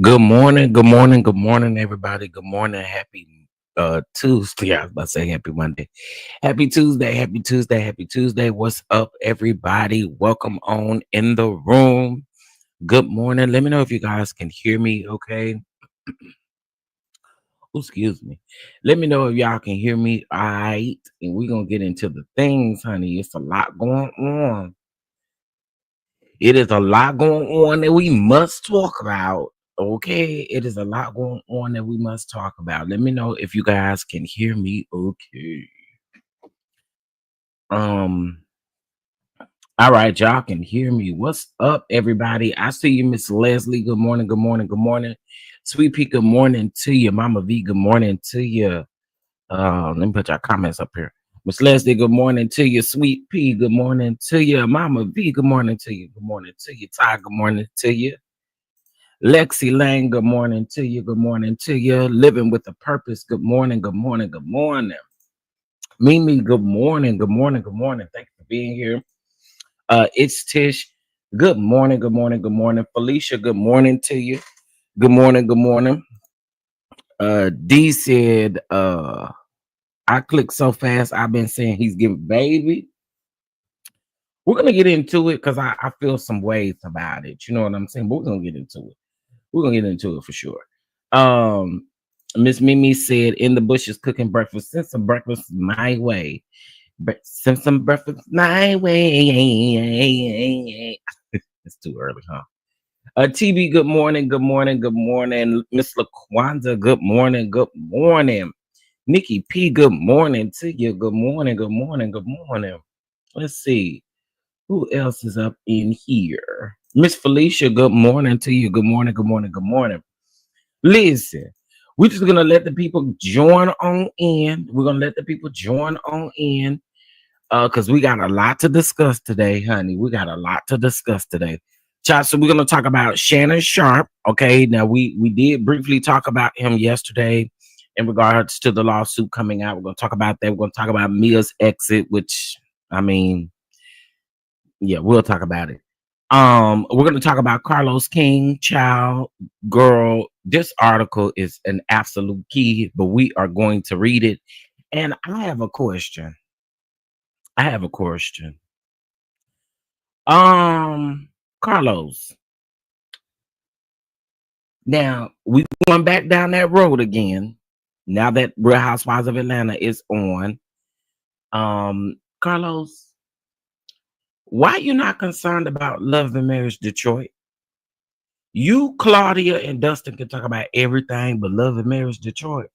Good morning, good morning, good morning, everybody. Good morning, happy Tuesday. I was about to say happy Monday. Happy Tuesday, happy Tuesday, happy Tuesday. What's up, everybody? Welcome on in the room. Good morning. Let me know if you guys can hear me, okay? Oh, excuse me. Let me know if y'all can hear me. All right. And we're gonna get into the things, honey. It's a lot going on. It is a lot going on that we must talk about. Okay, it is a lot going on that we must talk about. Let me know if you guys can hear me. Okay. Um. All right, y'all can hear me. What's up, everybody? I see you, Miss Leslie. Good morning. Good morning. Good morning. Sweet Pea. Good morning to you, Mama V. Good morning to you. Let me put your comments up here. Miss Leslie, good morning to you. Sweet Pea, good morning to you. Mama V, good morning to you. Good morning to you. Ty, good morning to you. Lexi Lang, good morning to you. Good morning to you. Living with a Purpose, good morning. Good morning. Good morning. Mimi, good morning. Good morning. Good morning. Thank you for being here. It's Tish. Good morning. Good morning. Good morning. Felicia, good morning to you. Good morning. Good morning. D said, I clicked so fast, I've been saying he's giving baby. We're gonna get into it because I feel some ways about it. You know what I'm saying? But we're gonna get into it. We're gonna get into it for sure. Miss Mimi said in the bushes cooking breakfast. Send some breakfast my way. Send some breakfast my way. It's too early, huh? TB, good morning, good morning, good morning. Miss LaQuanza, good morning, good morning. Nikki P, good morning to you. Good morning, good morning, good morning. Let's see. Who else is up in here? Miss Felicia, good morning to you. Good morning, good morning, good morning. Listen, We're just gonna let the people join on in. We're gonna let the people join on in. Because we got a lot to discuss today, honey. We got a lot to discuss today. Child, so we're gonna talk about Shannon Sharp. Okay. Now we did briefly talk about him yesterday in regards to the lawsuit coming out. We're gonna talk about that. We're gonna talk about Mia's exit, which I mean, yeah, we'll talk about it. We're gonna talk about Carlos King, child, girl. This article is an absolute key, but we are going to read it. And I have a question. I have a question. Carlos. Now we going back down that road again. Now that Real Housewives of Atlanta is on. Carlos, why you not concerned about Love and Marriage Detroit? You, Claudia, and Dustin can talk about everything but Love and Marriage Detroit.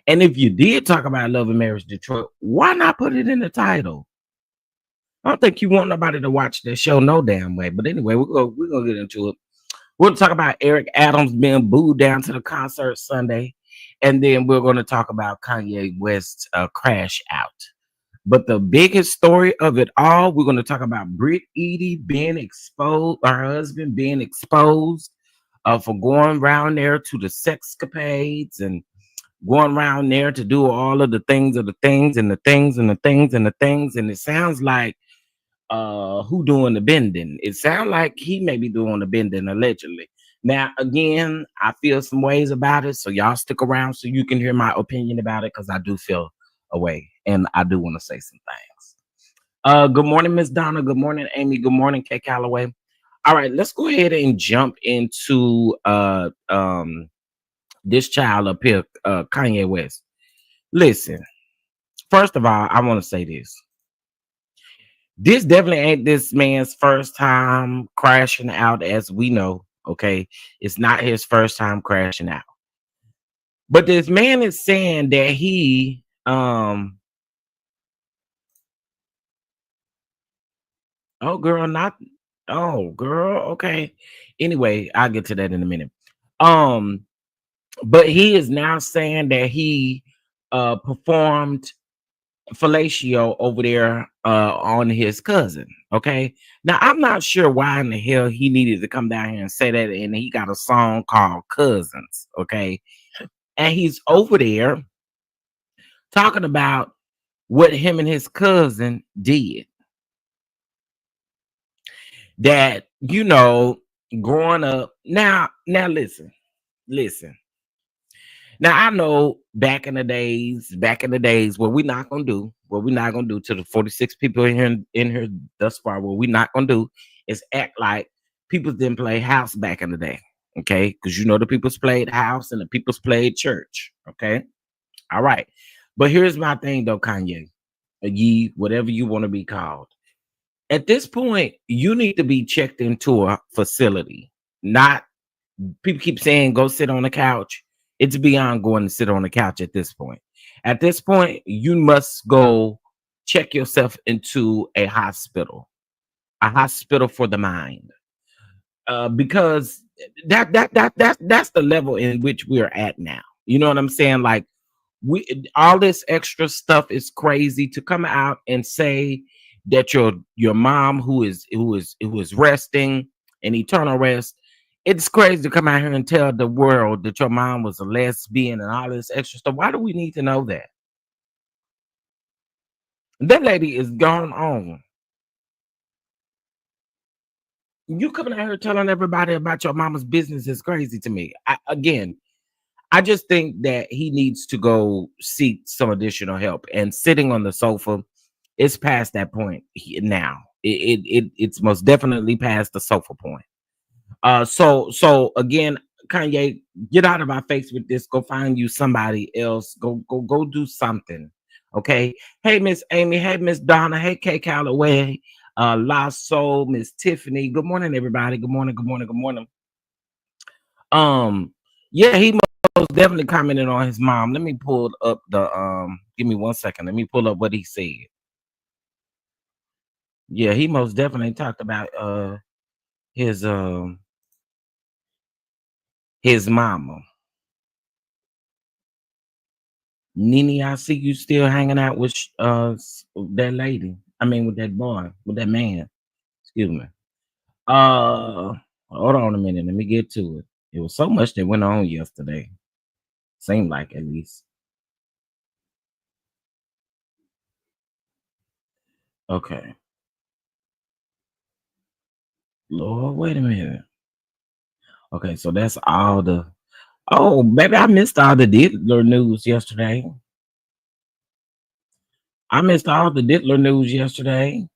And if you did talk about Love and Marriage Detroit, why not put it in the title? I don't think you want nobody to watch that show no damn way. But anyway, we're gonna get into it. We'll talk about Eric Adams being booed down to the concert Sunday, and then we're going to talk about Kanye West's crash out. But the biggest story of it all, we're going to talk about Brit Eady being exposed, her husband being exposed for going around there to the sexcapades and going around there to do all of the things and the things and the things and the things and the things. And it sounds like who doing the bending. It sounds like he may be doing the bending allegedly. Now again, I feel some ways about it, so y'all stick around so you can hear my opinion about it, because I do feel a way and I do want to say some things. Good morning, Miss Donna. Good morning, Amy. Good morning, Kay Calloway. All right, let's go ahead and jump into this child up here, Kanye West. Listen, first of all, I want to say this definitely ain't this man's first time crashing out, as we know. Okay, it's not his first time crashing out, but this man is saying that he oh girl, not oh girl, okay, anyway, I'll get to that in a minute. um but he is now saying that he performed fellatio over there on his cousin. Okay. Now I'm not sure why in the hell he needed to come down here and say that. And he got a song called Cousins. Okay. And he's over there talking about what him and his cousin did. That, growing up. Now listen. Now I know back in the days, what we're not gonna do to the 46 people in here thus far, what we're not gonna do is act like people didn't play house back in the day. Okay, because the people's played house and the people's played church. Okay, all right. But here's my thing though, Kanye, ye, whatever you want to be called. At this point, you need to be checked into a facility, not people keep saying go sit on the couch. It's beyond going to sit on the couch at this point. At this point, you must go check yourself into a hospital for the mind. Because that's the level in which we're at now. You know what I'm saying? Like we all this extra stuff is crazy to come out and say that your mom who is resting in eternal rest. It's crazy to come out here and tell the world that your mom was a lesbian and all this extra stuff. Why do we need to know that? That lady is gone on. You coming out here telling everybody about your mama's business is crazy to me. I just think that he needs to go seek some additional help. And sitting on the sofa, it's past that point now. It's most definitely past the sofa point. So again, Kanye, get out of my face with this. Go find you somebody else. Go do something. Okay. Hey, Miss Amy. Hey, Miss Donna. Hey, Kay Calloway. Lost Soul, Miss Tiffany. Good morning, everybody. Good morning. Good morning. Good morning. Um, yeah, he most definitely commented on his mom. Let me pull up the give me 1 second. Let me pull up what he said. Yeah, he most definitely talked about his his mama. Nene, I see you still hanging out with that lady. I mean, with that boy, with that man. Excuse me. Uh, Hold on a minute. Let me get to it. It was so much that went on yesterday. Seemed like, at least. Okay. Lord, wait a minute. Okay, so that's all the. Oh, baby, I missed all the Diddler news yesterday. I missed all the Diddler news yesterday.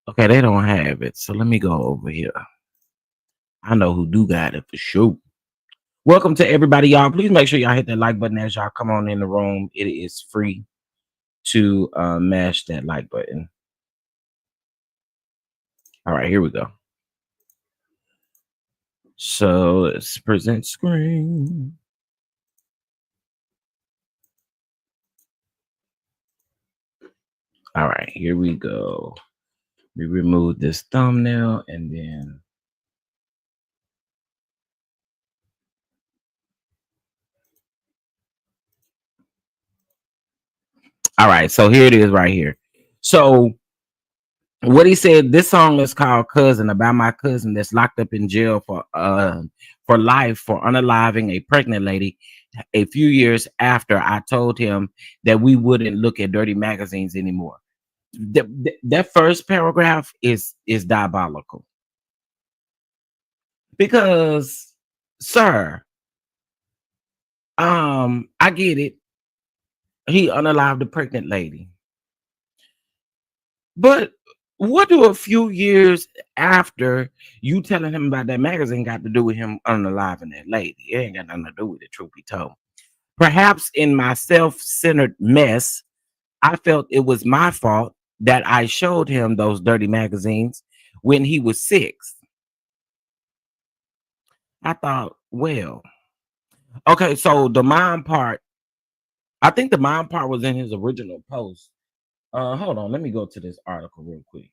Okay, they don't have it. So let me go over here. I know who do got it for sure. Welcome to everybody, y'all. Please make sure y'all hit that like button as y'all come on in the room. It is free to mash that like button. All right, here we go. So let's present screen. All right, here we go. We remove this thumbnail and then. All right, so here it is right here. So what he said, this song is called Cousin, about my cousin that's locked up in jail for life for unaliving a pregnant lady a few years after I told him that we wouldn't look at dirty magazines anymore. That first paragraph is diabolical. Because, sir, I get it. He unalived a pregnant lady. But what do a few years after you telling him about that magazine got to do with him unaliving that lady? It ain't got nothing to do with it, truth be told. Perhaps in my self-centered mess, I felt it was my fault that I showed him those dirty magazines when he was 6. I thought, well, okay, so the mom part, I think the mom part was in his original post. Hold on, let me go to this article real quick.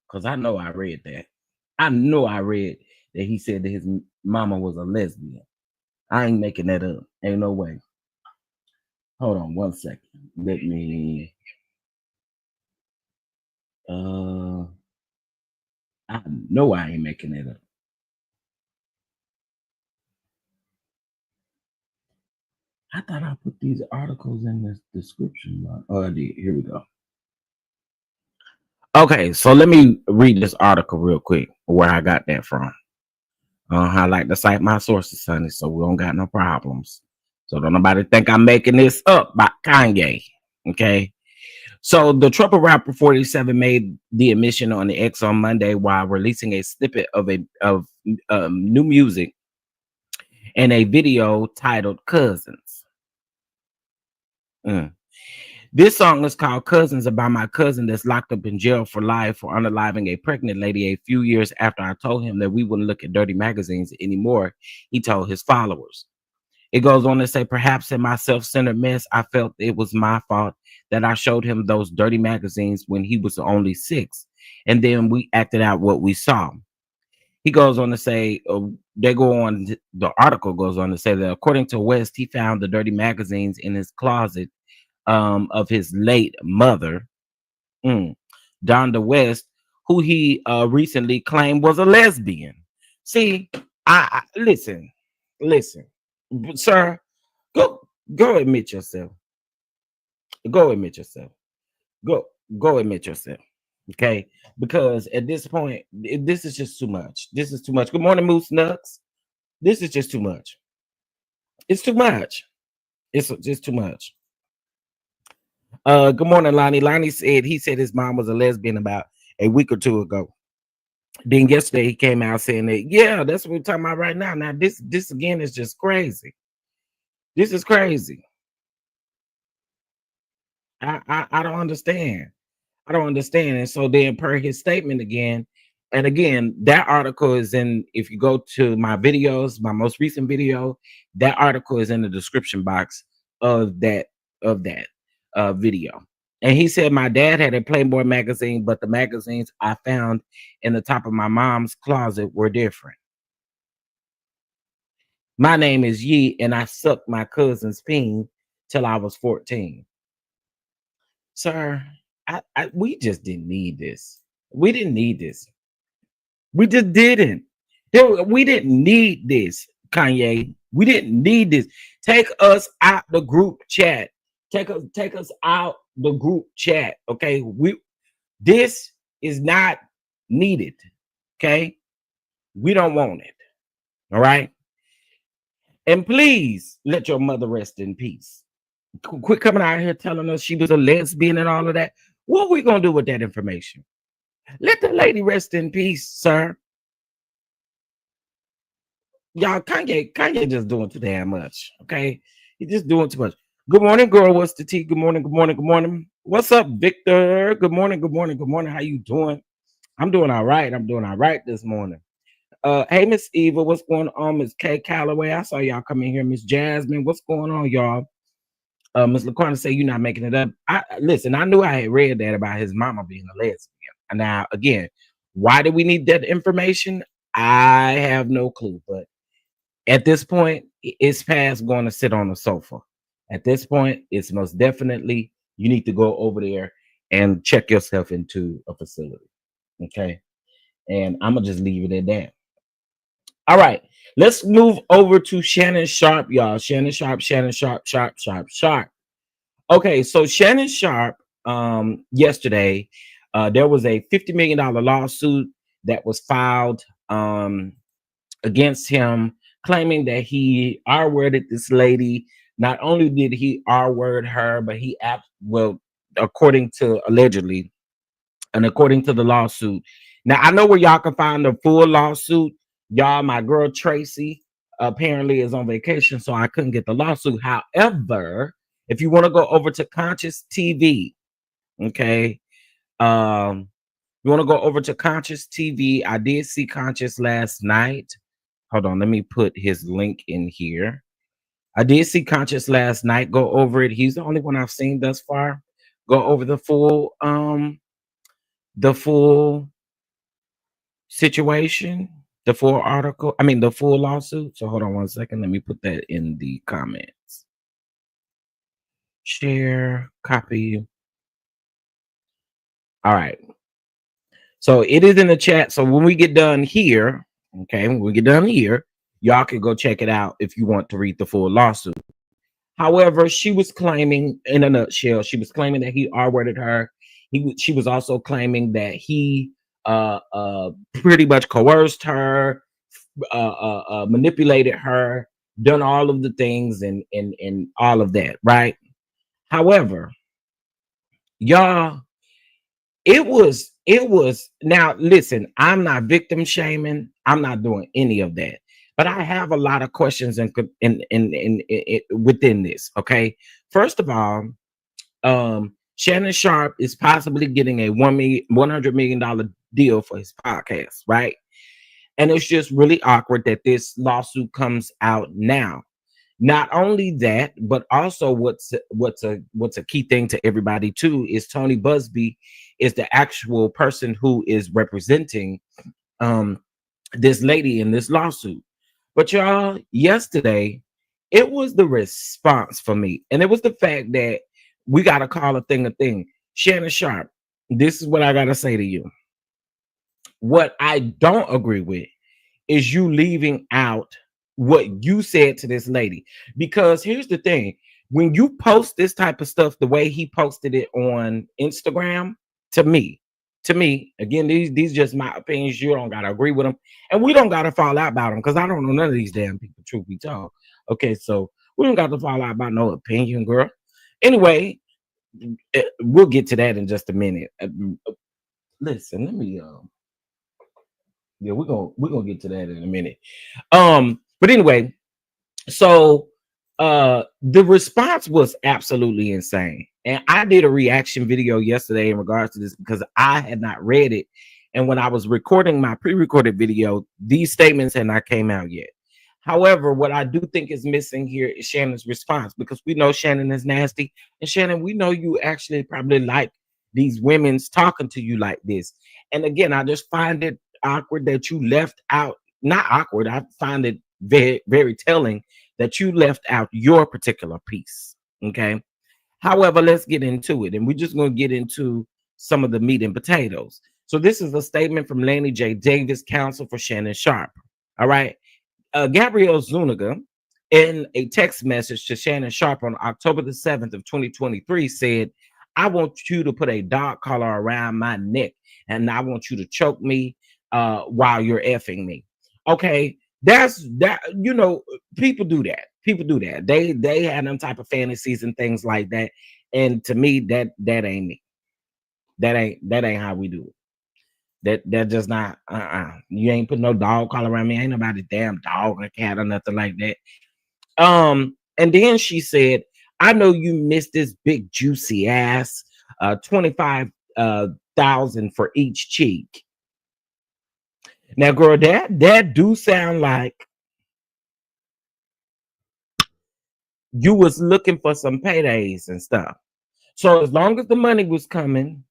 Because I know I read that. I know I read that he said that his mama was a lesbian. I ain't making that up. Ain't no way. Hold on 1 second. Let me I know I ain't making it up. I thought I put these articles in this description line. Oh, I did. Here we go. Okay, so let me read this article real quick where I got that from. I like to cite my sources, honey, so we don't got no problems. So don't nobody think I'm making this up by Kanye. Okay. So the Trouble rapper 47 made the admission on the X on Monday while releasing a snippet of new music and a video titled Cousins. This song is called Cousins, about my cousin that's locked up in jail for life for unaliving a pregnant lady a few years after I told him that we wouldn't look at dirty magazines anymore, he told his followers. It goes on to say, perhaps in my self-centered mess, I felt it was my fault that I showed him those dirty magazines when he was only 6. And then we acted out what we saw. He goes on to say, the article goes on to say that according to West, he found the dirty magazines in his closet of his late mother, Donda West, who he recently claimed was a lesbian. See, I listen, sir, go admit yourself. Go admit yourself. Go admit yourself. Okay, because at this point, this is just too much. This is too much. Good morning, Moose Nuts. This is just too much. It's too much. It's just too much. Good morning, Lonnie. Lonnie said he said his mom was a lesbian about a week or two ago. Then yesterday he came out saying that, yeah, that's what we're talking about right now. Now this again is just crazy. This is crazy. I don't understand. I don't understand. And so then per his statement again, and again, that article is in, if you go to my videos, my most recent video, that article is in the description box of that video. And he said my dad had a Playboy magazine, but the magazines I found in the top of my mom's closet were different. My name is Yee, and I sucked my cousin's peen till I was 14. Sir, we just didn't need this. We didn't need this. We just didn't. We didn't need this, Kanye. We didn't need this. Take us out the group chat. Take us out the group chat. Okay. This is not needed. Okay. We don't want it. All right. And please let your mother rest in peace. Quit coming out here telling us she was a lesbian and all of that. What are we gonna do with that information? Let the lady rest in peace, sir. Y'all, Kanye just doing too damn much. Okay, he's just doing too much. Good morning, girl. What's the tea? Good morning. Good morning. Good morning. What's up, Victor? Good morning. Good morning. Good morning. How you doing? I'm doing all right. I'm doing all right this morning. Hey, Miss Eva, what's going on? Miss Kay Calloway, I saw y'all come in here. Miss Jasmine, what's going on, y'all? Miss LaQuanta say you're not making it up. Listen, I knew I had read that about his mama being a lesbian. Now, again, why do we need that information? I have no clue, but at this point, it's past going to sit on the sofa. At this point, it's most definitely you need to go over there and check yourself into a facility. Okay. And I'm gonna just leave it at that. All right. Let's move over to Shannon Sharp, y'all. Shannon Sharp, Sharp. Okay, so Shannon Sharp, yesterday, there was a $50 million lawsuit that was filed against him, claiming that he R-worded this lady. Not only did he R-word her, but according to allegedly, and according to the lawsuit. Now, I know where y'all can find the full lawsuit. Y'all, my girl Tracy apparently is on vacation, so I couldn't get the lawsuit. However, if you want to go over to Conscious TV, okay, you want to go over to Conscious TV. I did see Conscious last night. Hold on, let me put his link in here. I did see Conscious last night. Go over it. He's the only one I've seen thus far. Go over the full situation, the full article. I mean, the full lawsuit. So hold on one second. Let me put that in the comments. Share, copy. All right. So it is in the chat. So when we get done here, okay, when we get done here, y'all can go check it out if you want to read the full lawsuit. However, she was claiming, in a nutshell, she was claiming that he R-worded her. She was also claiming that he pretty much coerced her, manipulated her, done all of the things and all of that, right? However, y'all, it was now listen, I'm not victim shaming, I'm not doing any of that, but I have a lot of questions within this. Okay, first of all, Shannon Sharp is possibly getting a $100 million deal for his podcast, right? And it's just really awkward that this lawsuit comes out now. Not only that, but also what's a key thing to everybody too is Tony Busby is the actual person who is representing this lady in this lawsuit. But y'all, yesterday, it was the response for me, and it was the fact that we got to call a thing a thing. Shannon Sharp, this is what I got to say to you. What I don't agree with is you leaving out what you said to this lady, because here's the thing: when you post this type of stuff the way he posted it on Instagram, to me, again, these just my opinions. You don't gotta agree with them, and we don't gotta fall out about them, because I don't know none of these damn people, truth be told. Okay, so we don't got to fall out about no opinion, girl. Anyway, we'll get to that in just a minute. Listen, let me yeah, we're gonna get to that in a minute. But anyway, so the response was absolutely insane. And I did a reaction video yesterday in regards to this because I had not read it. And when I was recording my pre-recorded video, these statements had not came out yet. However, what I do think is missing here is Shannon's response, because we know Shannon is nasty. And Shannon, we know you actually probably like these women's talking to you like this. And again, I just find it awkward that you left out, not awkward, I find it very, very telling that you left out your particular piece. Okay. However, let's get into it. And we're just going to get into some of the meat and potatoes. So this is a statement from Laney J. Davis, counsel for Shannon Sharpe. All right. Gabrielle Zuniga, in a text message to Shannon Sharpe on October the 7th of 2023, said, I want you to put a dog collar around my neck and I want you to choke me while you're effing me. Okay, that's that. You know, people do that. People do that. They have them type of fantasies and things like that. And to me, that ain't me. That ain't how we do it. That just not You ain't put no dog collar around me. Ain't nobody damn dog or cat or nothing like that. And then she said, I know you missed this big juicy ass, 25,000 for each cheek. Now, girl, that do sound like you was looking for some paydays and stuff. So as long as the money was coming,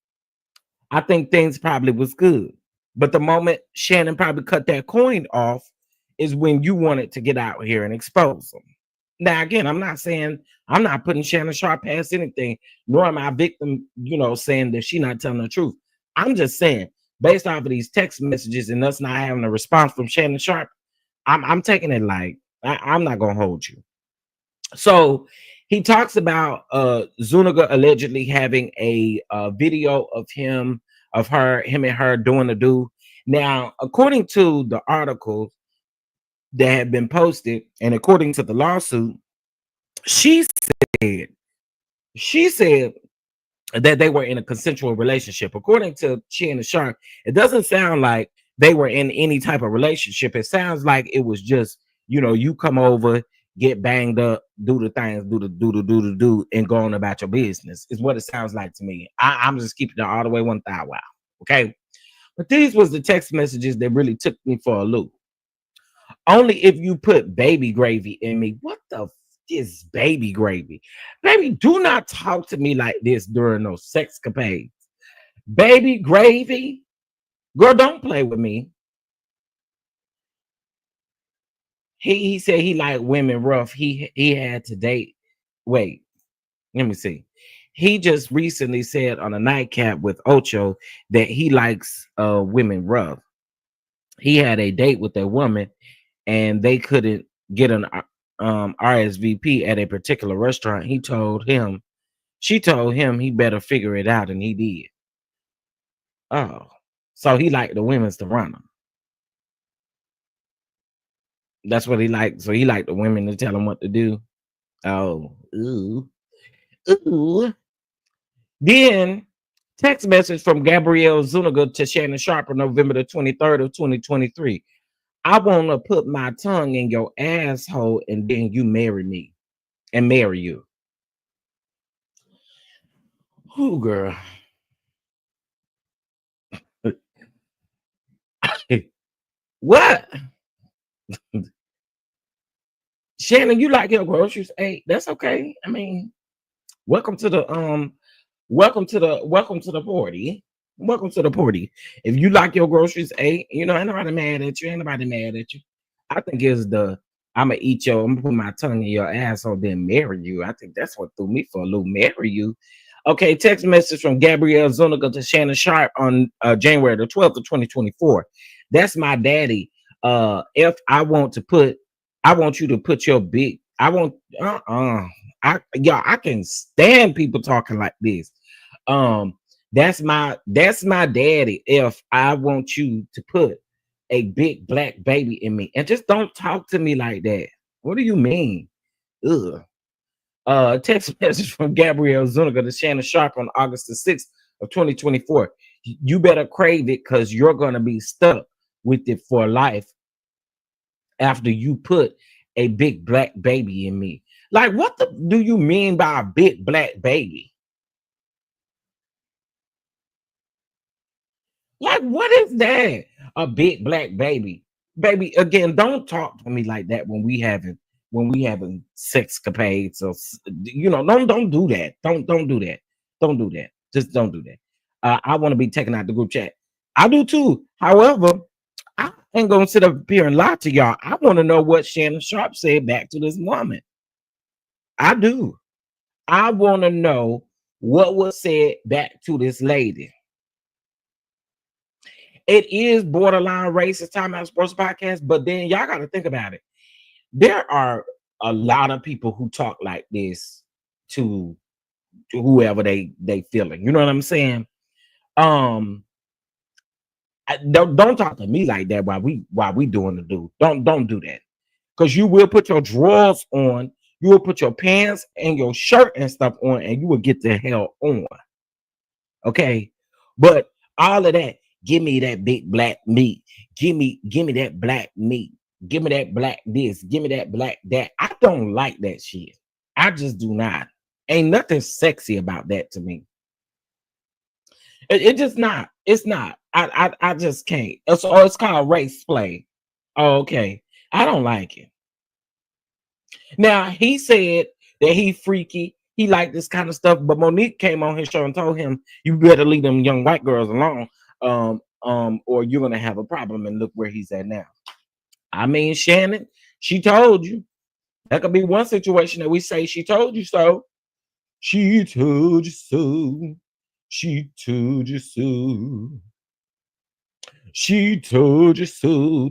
I think things probably was good. But the moment Shannon probably cut that coin off is when you wanted to get out here and expose them. Now, again, I'm not saying I'm not putting Shannon Sharpe past anything, nor am I a victim, saying that she's not telling the truth. I'm just saying, based off of these text messages and us not having a response from Shannon Sharpe, I'm taking it like I'm not gonna hold you. So he talks about Zuniga allegedly having a video of him and her doing the do. Now, according to the articles that have been posted, and according to the lawsuit, she said that they were in a consensual relationship. According to Shannon Sharpe, it doesn't sound like they were in any type of relationship. It sounds like it was just, you come over, get banged up, do the things, do, and go on about your business, is what it sounds like to me. I'm just keeping it all the way 1,000. Wow. Okay. But these was the text messages that really took me for a loop. Only if you put baby gravy in me. What the is baby gravy? Baby, do not talk to me like this during those sexcapades. Baby gravy? Girl, don't play with me. He said he liked women rough. He had to date. Wait, let me see. He just recently said on a nightcap with Ocho that he likes women rough. He had a date with a woman and they couldn't get an RSVP at a particular restaurant. She told him he better figure it out, and he did. Oh, so he liked the women's to run him. That's what he liked. So he liked the women to tell him what to do. Oh, ooh. Then text message from Gabrielle Zuniga to Shannon Sharpe on November the 23rd of 2023. I want to put my tongue in your asshole and then you marry me and marry you. Who, girl? What? Shannon, you like your groceries? Hey, that's okay. I mean, welcome to the party. Welcome to the party. If you like your groceries, ain't nobody mad at you. Ain't nobody mad at you. I think it's I'm gonna put my tongue in your asshole, then marry you. I think that's what threw me for a loop. Marry you. Okay, text message from Gabrielle Zuniga to Shannon Sharpe on January the 12th of 2024. That's my daddy. If I want you to put your big, I can stand people talking like this. That's my daddy. If I want you to put a big black baby in me, and just don't talk to me like that. What do you mean? Ugh. Text message from Gabrielle Zuniga to Shannon Sharpe on August the 6th of 2024. You better crave it because you're gonna be stuck with it for life after you put a big black baby in me. Like, what do you mean by a big black baby? Like, what is that? A big black baby. Baby, again, don't talk to me like that when we having sexcapades or don't do that. Don't do that. Don't do that. Just don't do that. I want to be taken out the group chat. I do too. However, I ain't gonna sit up here and lie to y'all. I want to know what Shannon Sharpe said back to this woman. I do. I want to know what was said back to this lady. It is borderline racist Time Out Sports Podcast, but then y'all got to think about it. There are a lot of people who talk like this to whoever they feeling. You know what I'm saying? Um, don't talk to me like that while we doing the do. Don't do that, because you will put your drawers on, you will put your pants and your shirt and stuff on, and you will get the hell on. Okay, but all of that, give me that big black meat, give me that black meat, give me that black this, give me that black that. I don't like that shit. I just do not. Ain't nothing sexy about that to me. It just not. It's not. I just can't. It's called race play. Oh, okay. I don't like it. Now he said that he freaky. He liked this kind of stuff, but Monique came on his show and told him, "You better leave them young white girls alone, or you're gonna have a problem." And look where he's at now. I mean, Shannon, she told you. That could be one situation that we say she told you so. She told you so. She told you so. She told you so.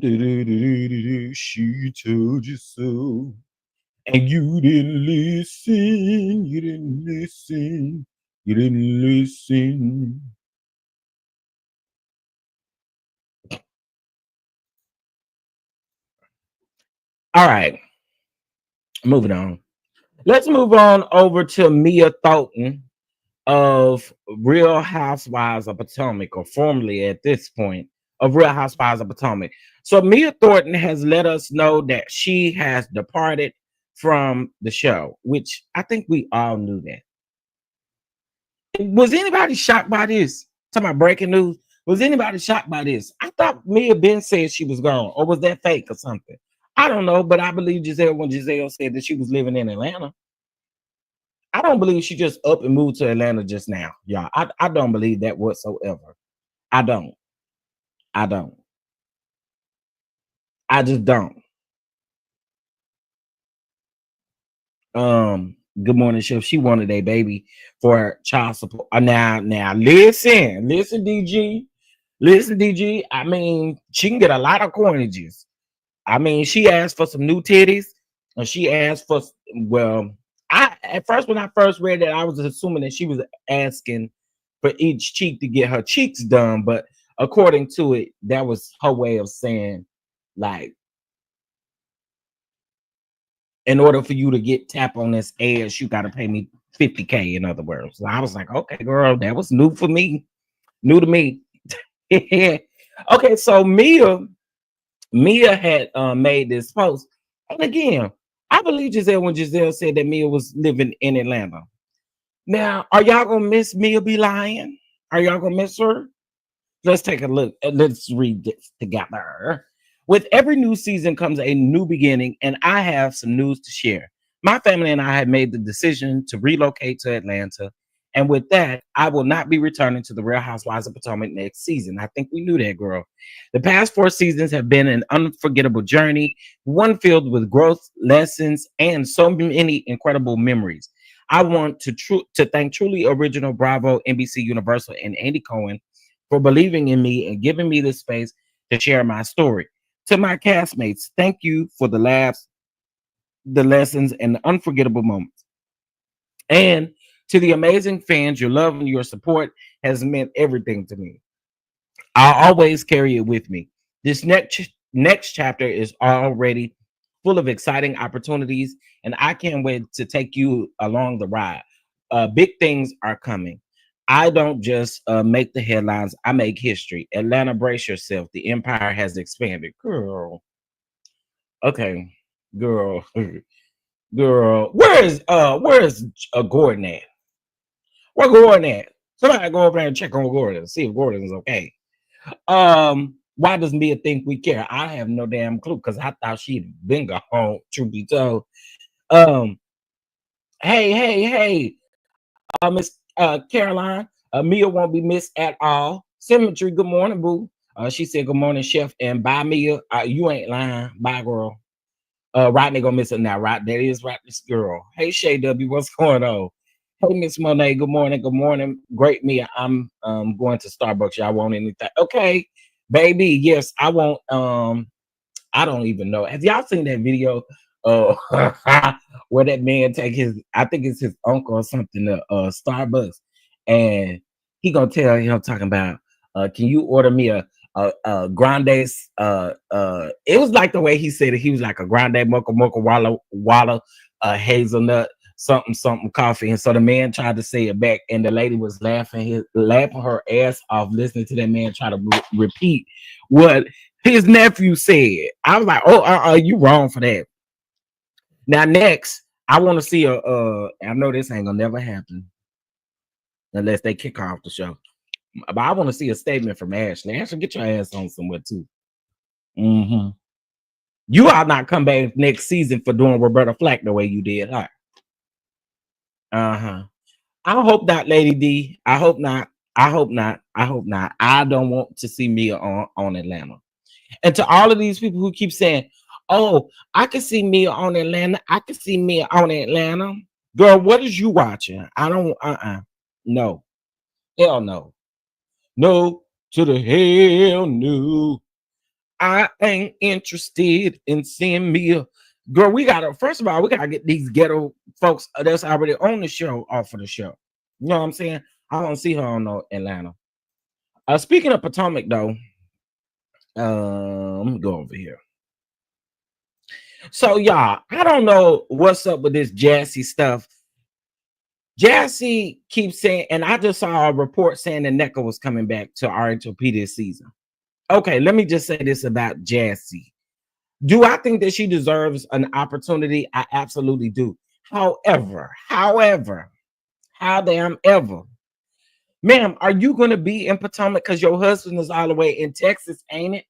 She told you so. And you didn't listen. You didn't listen. You didn't listen. All right. Moving on. Let's move on over to Mia Thornton of Real Housewives of Potomac, or formerly at this point of Real Housewives of Potomac. So Mia Thornton has let us know that she has departed from the show, which I think we all knew that. Was anybody shocked by this? Talking about breaking news. Was anybody shocked by this? I thought Mia Ben said she was gone, or was that fake or something? I don't know, but I believe Giselle when Giselle said that she was living in Atlanta. I don't believe she just up and moved to Atlanta just now, y'all. I don't believe that whatsoever. I don't. I don't. I just don't. Good morning, Chef. She wanted a baby for child support. Now, listen, DG. Listen, DG. I mean, she can get a lot of coinages. I mean, she asked for some new titties, and she asked for, well, I at first when I first read that, I was assuming that she was asking for each cheek to get her cheeks done, but according to it, that was her way of saying, like, in order for you to get tap on this ass, you got to pay me 50K, in other words. So I was like, okay, girl, that was new for me, new to me. Okay, so Mia had made this post, and again, I believe Giselle when Giselle said that Mia was living in Atlanta. Now, are y'all gonna miss Mia be lying? Are y'all gonna miss her? Let's take a look and let's read this together. With every new season comes a new beginning, and I have some news to share. My family and I have made the decision to relocate to Atlanta, and with that, I will not be returning to the Real Housewives of Potomac next season. I think we knew that, girl. The past 4 seasons have been an unforgettable journey, one filled with growth, lessons, and so many incredible memories. I want to thank truly original Bravo, NBC Universal, and Andy Cohen for believing in me and giving me the space to share my story. To my castmates, thank you for the laughs, the lessons, and the unforgettable moments. And to the amazing fans, your love and your support has meant everything to me. I'll always carry it with me. This next chapter is already full of exciting opportunities, and I can't wait to take you along the ride. Big things are coming. I don't just make the headlines; I make history. Atlanta, brace yourself. The empire has expanded, girl. Okay, girl, girl. Where is Gordon at? Where Gordon at? Somebody go over there and check on Gordon, see if Gordon's okay. Why does Mia think we care? I have no damn clue because I thought she'd been gone, truth be told. Um, hey, Miss Caroline, Mia won't be missed at all. Symmetry, good morning, boo. She said, good morning, chef, and bye, Mia. You ain't lying. Bye, girl. Rodney gonna miss it now, right? That is right, this girl. Hey, Shay W, what's going on? Hey, Miss Monet. Good morning. Good morning. Great me. I'm going to Starbucks. Y'all want anything? Okay, baby. Yes, I want. I don't even know. Have y'all seen that video? Uh, where that man take his, I think it's his uncle or something, to Starbucks, and he gonna tell him talking about, can you order me a grande? It was like the way he said it. He was like a grande mocha mocha walla hazelnut something something coffee, and so the man tried to say it back, and the lady was laughing her ass off listening to that man try to repeat what his nephew said. I was like, oh, you wrong for that. Now, next, I want to see I know this ain't gonna never happen unless they kick her off the show. But I want to see a statement from Ashley. Ashley, get your ass on somewhere too. You ought not come back next season for doing Roberta Flack the way you did her. I hope not, Lady D. I hope not. I hope not. I hope not. I don't want to see Mia on Atlanta. And to all of these people who keep saying, oh, I can see Mia on Atlanta. I can see Mia on Atlanta. Girl, what is you watching? I don't, no. Hell no. No to the hell no. I ain't interested in seeing Mia. Girl, first of all, we gotta get these ghetto folks that's already on the show off of the show. You know what I'm saying? I don't see her on Atlanta. Speaking of Potomac, though, let me go over here. So, y'all, I don't know what's up with this Jassy stuff. Jassy keeps saying, and I just saw a report saying that NECA was coming back to RHOP this season. Okay, let me just say this about Jassy. Do I think that she deserves an opportunity? I absolutely do. However, how damn ever, ma'am, are you going to be in Potomac because your husband is all the way in Texas, ain't it?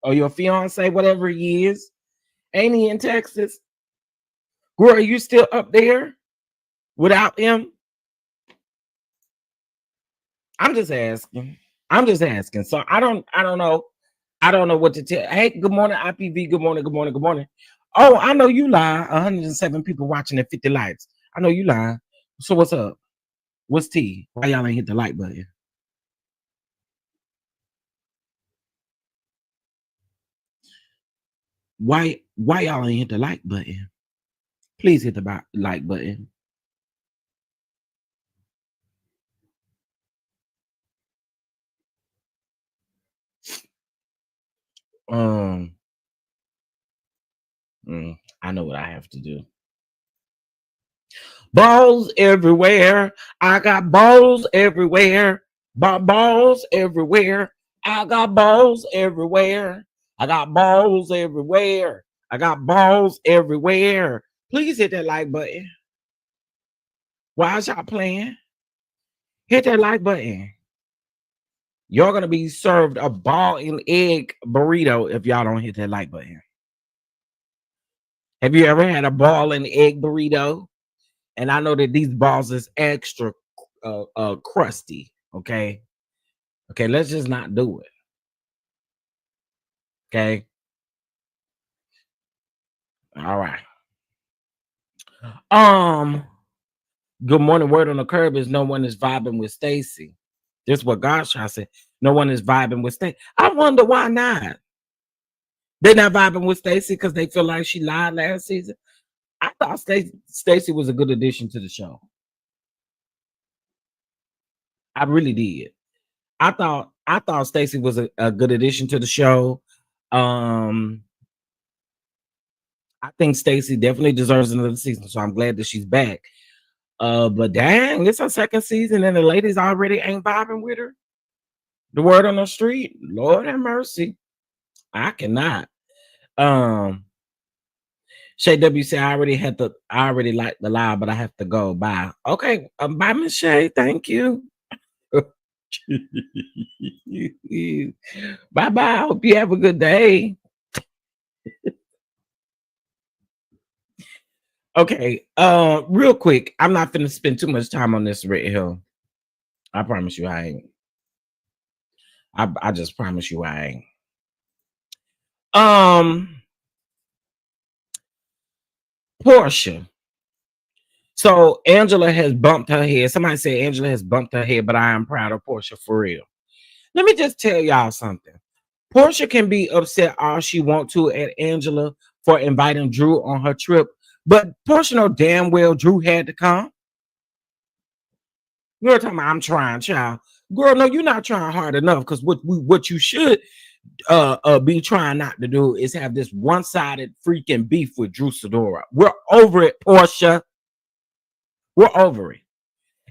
Or your fiance, whatever he is, ain't he in Texas? Girl, are you still up there without him? I'm just asking. So I don't know. I don't know what to tell. Hey, good morning, IPV. Good morning, good morning, good morning. Oh, I know you lie. 107 people watching at 50 likes. I know you lie. So what's up? What's T? Why y'all ain't hit the like button? Why y'all ain't hit the like button? Please hit the like button. I know what I have to do. Balls everywhere. I got balls everywhere. Balls everywhere. I got balls everywhere. I got balls everywhere. I got balls everywhere. Please hit that like button. Why is y'all playing? Hit that like button. You're going to be served a ball and egg burrito if y'all don't hit that like button. Have you ever had a ball and egg burrito? And I know that these balls is extra crusty. Okay, let's just not do it. Okay, all right. Good morning. Word on the curb is no one is vibing with Stacy. This is what God's trying to say. No one is vibing with Stacy. I wonder why not. They're not vibing with Stacy because they feel like she lied last season. I thought Stacy was a good addition to the show. I really did. I thought Stacy was a good addition to the show. I think Stacy definitely deserves another season, so I'm glad that she's back. But dang, it's her second season, and the ladies already ain't vibing with her. The word on the street, Lord have mercy. I cannot. Shay W said I already like the live, but I have to go. Bye. Okay, bye, Miss Shay. Thank you. Bye bye. Hope you have a good day. Okay. Real quick, I'm not gonna spend too much time on this right here. I promise you I ain't. I just promise you I ain't. Portia. So Angela has bumped her head. Somebody said Angela has bumped her head, but I am proud of Portia for real. Let me just tell y'all something. Portia can be upset all she want to at Angela for inviting Drew on her trip, but Portia know damn well Drew had to come. You're talking about I'm trying, child. Girl, no, you're not trying hard enough because what you should be trying not to do is have this one-sided freaking beef with Drew Sidora. We're over it, Portia. We're over it.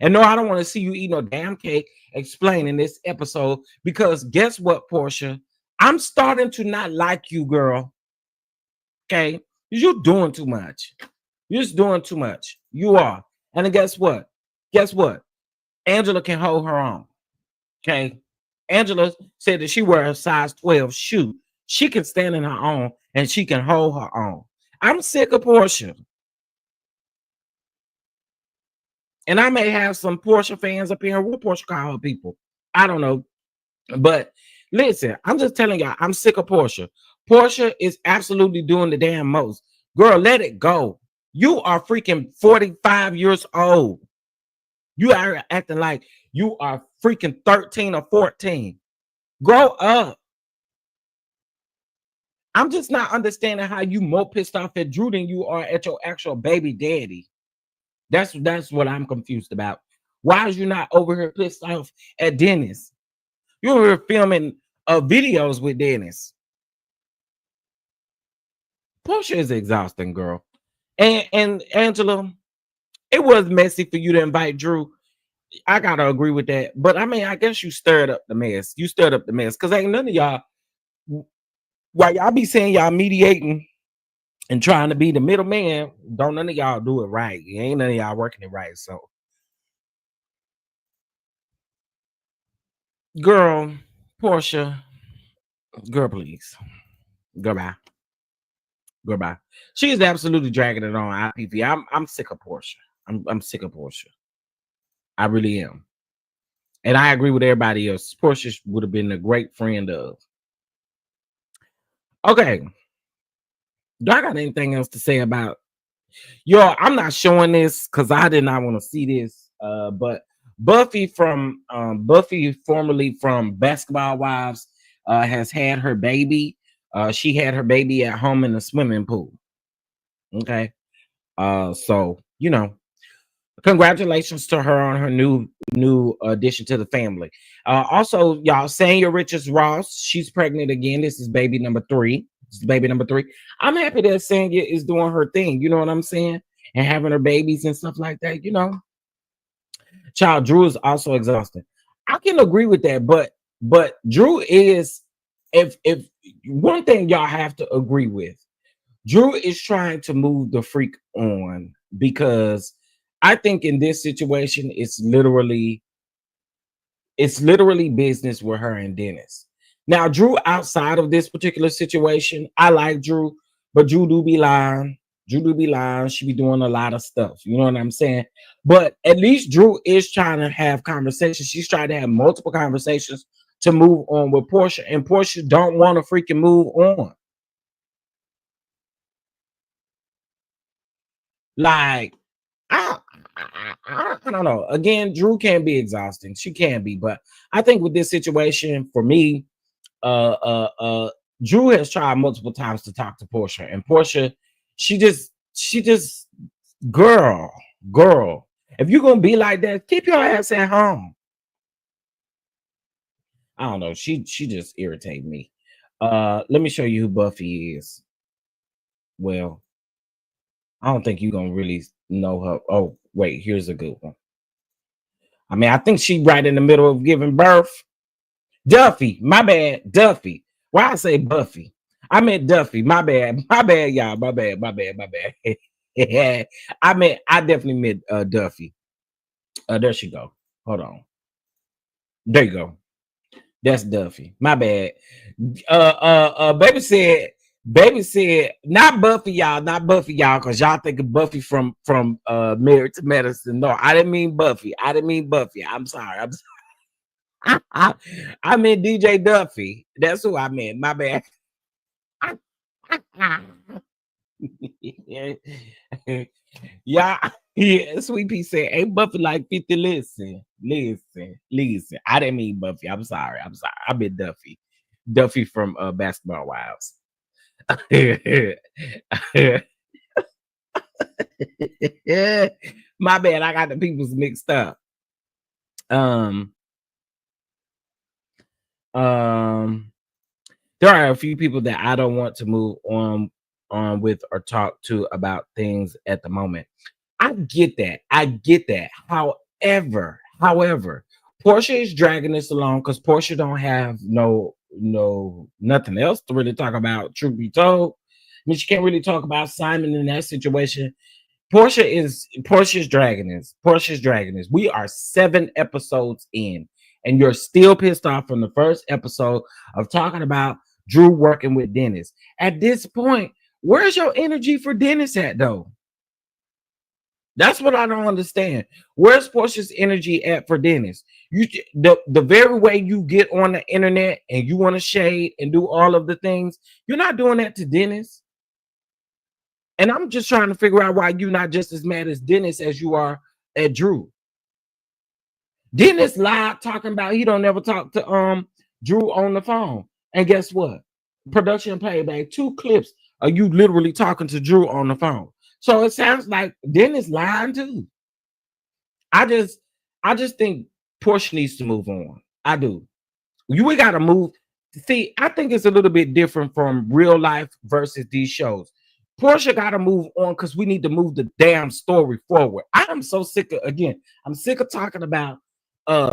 And no, I don't want to see you eat no damn cake explaining this episode because guess what, Portia? I'm starting to not like you, girl. Okay? You're doing too much. You're just doing too much. You are. And then guess what? Guess what? Angela can hold her own. Okay? Angela said that she wears a size 12 shoe. She can stand in her own and she can hold her own. I'm sick of Portia. And I may have some Portia fans up here. What Portia call her people? I don't know. But listen, I'm just telling y'all, I'm sick of Portia. Portia is absolutely doing the damn most. Girl, let it go. You are freaking 45 years old. You are acting like you are freaking 13 or 14. Grow up. I'm just not understanding how you more pissed off at Drew than you are at your actual baby daddy. That's what I'm confused about. Why is you not over here pissed off at Dennis? You were filming videos with Dennis. Portia is exhausting, girl. And Angela, it was messy for you to invite Drew. I gotta agree with that. But I mean, I guess you stirred up the mess. You stirred up the mess because ain't none of y'all. While y'all be saying y'all mediating and trying to be the middleman, don't none of y'all do it right. Ain't none of y'all working it right. So, girl, Portia, girl, please, goodbye, goodbye. She's absolutely dragging it on IPV. I'm sick of Portia. I'm sick of Portia. I really am. And I agree with everybody else. Portia would have been a great friend of. Okay. Do I got anything else to say about yo? I'm not showing this because I did not want to see this. But Buffy, formerly from Basketball Wives, has had her baby. She had her baby at home in the swimming pool. Okay. So you know, congratulations to her on her new addition to the family. Also, y'all, Sanya Richards Ross, she's pregnant again. This is baby number 3. This is baby number 3. I'm happy that Sanya is doing her thing. You know what I'm saying? And having her babies and stuff like that. You know, child Drew is also exhausted. I can agree with that, but Drew is if one thing y'all have to agree with. Drew is trying to move the freak on because I think in this situation it's literally business with her and Dennis. Now, Drew outside of this particular situation, I like Drew, but Drew do be lying. Drew do be lying. She be doing a lot of stuff. You know what I'm saying? But at least Drew is trying to have conversations. She's trying to have multiple conversations to move on with Portia, and Portia don't want to freaking move on. Like, I don't know. Again, Drew can be exhausting. She can be, but I think with this situation, for me, uh, uh, uh, Drew has tried multiple times to talk to Portia, and Portia, she just, girl. If you're gonna be like that, keep your ass at home. I don't know. She just irritates me. Let me show you who Buffy is. Well, I don't think you're gonna really know her. Oh, wait, here's a good one. I mean, I think she right in the middle of giving birth. Duffy, my bad. Duffy. Why I say Buffy? I meant Duffy. My bad. My bad, y'all. My bad. My bad. My bad. I definitely meant Duffy. There she go. Hold on. There you go. That's Duffy. My bad. Baby said, not Buffy, y'all, not Buffy, y'all, because y'all think of Buffy from Married to Medicine. No, I didn't mean Buffy. I didn't mean Buffy. I'm sorry. I meant DJ Duffy. That's who I meant. My bad. Yeah. Yeah, yeah, Sweet Pea said, hey Buffy like 50. Listen. I didn't mean Buffy. I'm sorry. I meant Duffy. Duffy from Basketball Wives. My bad, I got the peoples mixed up. Um, um, there are a few people that I don't want to move on with or talk to about things at the moment. I get that. However, Portia is dragging this along because Portia don't have nothing else to really talk about. Truth be told, I mean, she can't really talk about Simon in that situation. Portia's dragging this. Portia's dragging this. We are 7 episodes in, and you're still pissed off from the first episode of talking about Drew working with Dennis. At this point, where's your energy for Dennis at though? That's what I don't understand. Where's Portia's energy at for Dennis? The very way you get on the internet and you want to shade and do all of the things, you're not doing that to Dennis. And I'm just trying to figure out why you're not just as mad as Dennis as you are at Drew. Dennis lied talking about he don't never talk to Drew on the phone. And guess what? Production payback, 2 clips of you literally talking to Drew on the phone. So it sounds like Dennis lying too. I just think Portia needs to move on. I do. We gotta move. See, I think it's a little bit different from real life versus these shows. Portia got to move on because we need to move the damn story forward. I'm so sick of, again, I'm sick of talking about oh,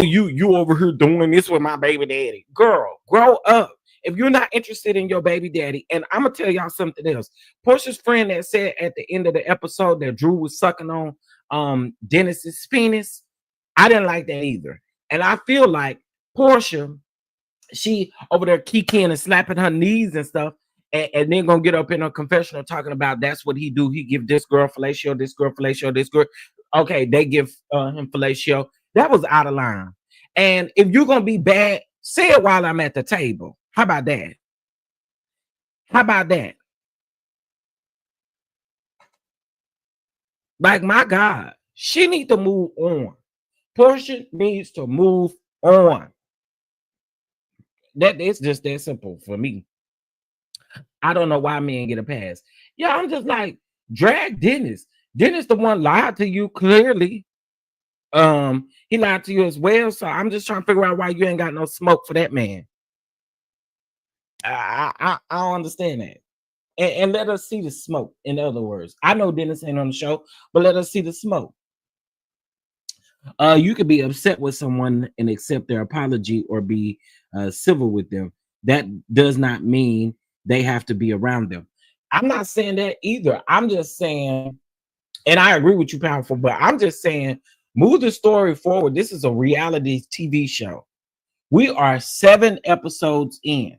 you over here doing this with my baby daddy. Girl, grow up. If you're not interested in your baby daddy, and I'm gonna tell y'all something else. Portia's friend that said at the end of the episode that Drew was sucking on Dennis's penis, I didn't like that either. And I feel like Portia, she over there kicking and slapping her knees and stuff, and then gonna get up in a confessional talking about that's what he do. He give this girl fellatio, this girl fellatio, this girl. Okay, they give him fellatio. That was out of line. And if you're gonna be bad, say it while I'm at the table. How about that? How about that? Like, my God, she needs to move on. Portia needs to move on. That it's just that simple for me. I don't know why men get a pass. Yeah, I'm just like, drag Dennis. Dennis the one lied to you clearly. He lied to you as well. So I'm just trying to figure out why you ain't got no smoke for that man. I don't understand that. And let us see the smoke. In other words, I know Dennis ain't on the show, but let us see the smoke. You could be upset with someone and accept their apology or be civil with them. That does not mean they have to be around them. I'm not saying that either. I'm just saying, and I agree with you, Powerful, but I'm just saying, move the story forward. This is a reality TV show. We are 7 episodes in,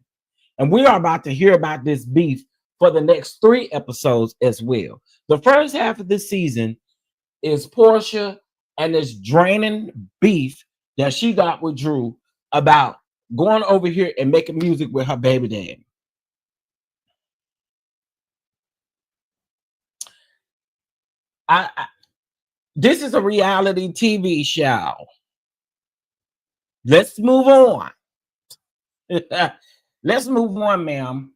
and we are about to hear about this beef for the next 3 episodes as well. The first half of the season is Portia and this draining beef that she got with Drew about going over here and making music with her baby daddy. This is a reality TV show. Let's move on. Let's move on, ma'am.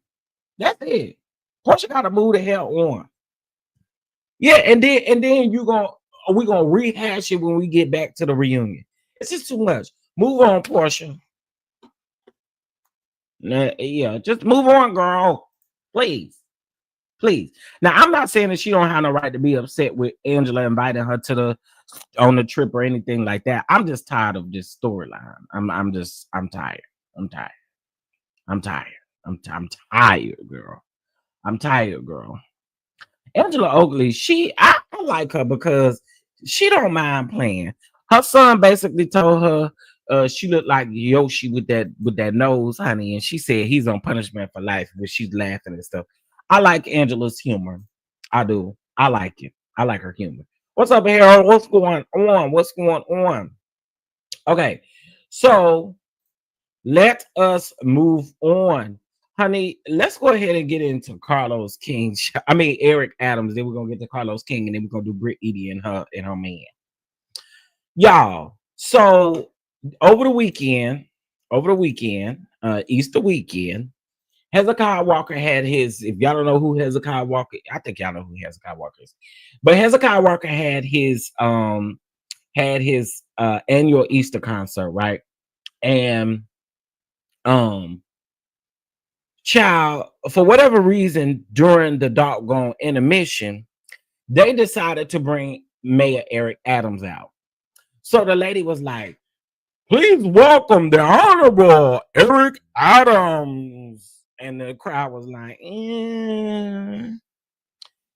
That's it. Portia gotta move the hell on. Yeah, and then we're gonna rehash it when we get back to the reunion. It's just too much. Move on, Portia. Yeah, just move on, girl. Please. Please. Now, I'm not saying that she don't have no right to be upset with Angela inviting her to on the trip or anything like that. I'm just tired of this storyline. I'm tired. I'm tired. I'm tired. I'm tired, girl. I'm tired, girl. Angela Oakley, I like her because she don't mind playing. Her son basically told her she looked like Yoshi with that nose, honey, and she said he's on punishment for life, but she's laughing and stuff. I like Angela's humor. I do. I like it. I like her humor. What's up, Harold? What's going on? What's going on? Okay, so let us move on. honey, let's go ahead and get into Carlos King. I mean Eric Adams. Then we're gonna get to Carlos King, and then we're gonna do Brit, Eady, and her man. Y'all. So over the weekend, Easter weekend, Hezekiah Walker had his. If y'all don't know who Hezekiah Walker, I think y'all know who Hezekiah Walker is. But Hezekiah Walker had his annual Easter concert, right? And child, for whatever reason, during the doggone intermission, they decided to bring Mayor Eric Adams out. So the lady was like, please welcome the Honorable Eric Adams. And the crowd was like,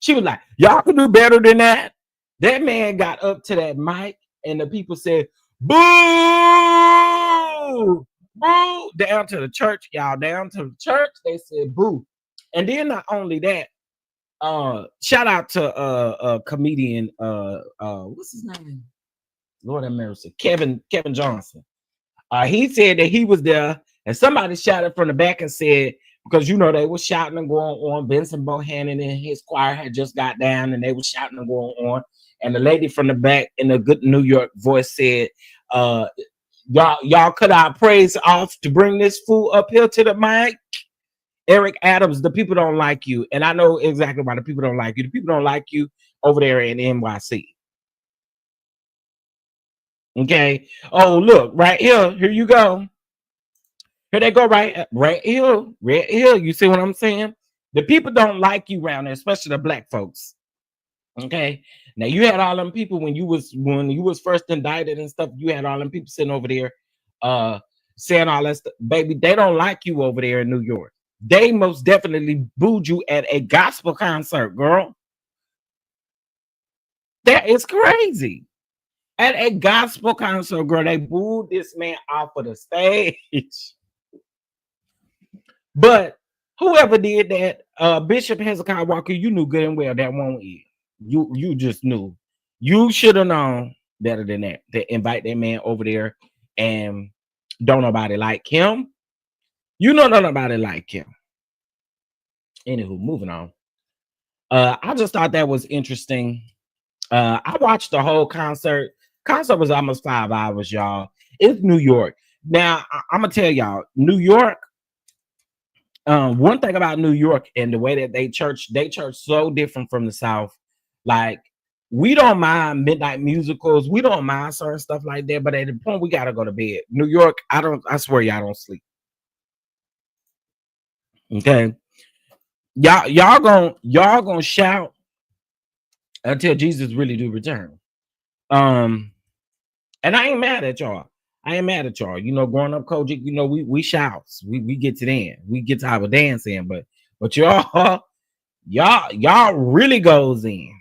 She was like, y'all can do better than that. That man got up to that mic and the people said, boo! Boo! Down to the church, y'all. Down to the church, they said boo. And then not only that, shout out to a comedian, what's his name? Lord have mercy, Kevin Johnson. He said that he was there, and somebody shouted from the back and said, because you know they were shouting and going on. Vincent Bohannon and his choir had just got down, and they were shouting and going on. And the lady from the back in a good New York voice said, y'all cut our praise off to bring this fool up here to the mic. Eric Adams, the people don't like you. And I know exactly why the people don't like you. The people don't like you over there in NYC. Okay. Oh, look, right here. Here you go. Here they go, right here. Right here. You see what I'm saying? The people don't like you around there, especially the black folks. Okay. Now you had all them people when you was first indicted and stuff, you had all them people sitting over there saying all that stuff. Baby, they don't like you over there in New York. They most definitely booed you at a gospel concert, girl. That is crazy. At a gospel concert, girl, they booed this man off of the stage. But whoever did that, Bishop Hezekiah Walker, you knew good and well that won't eat. You just knew. You should have known better than that. To invite that man over there and don't nobody like him. You know nobody like him. Anywho, moving on. I just thought that was interesting. I watched the whole concert. Concert was almost 5 hours, y'all. It's New York. Now, I'm gonna tell y'all, New York. One thing about New York and the way that they church so different from the South. Like, we don't mind midnight musicals, we don't mind certain stuff like that, but at the point we gotta go to bed. New York, I swear y'all don't sleep. Okay. Y'all gonna shout until Jesus really do return. And I ain't mad at y'all. You know, growing up, Kojic, you know, we shouts. We get to the end. We get to our dance in, but y'all really goes in.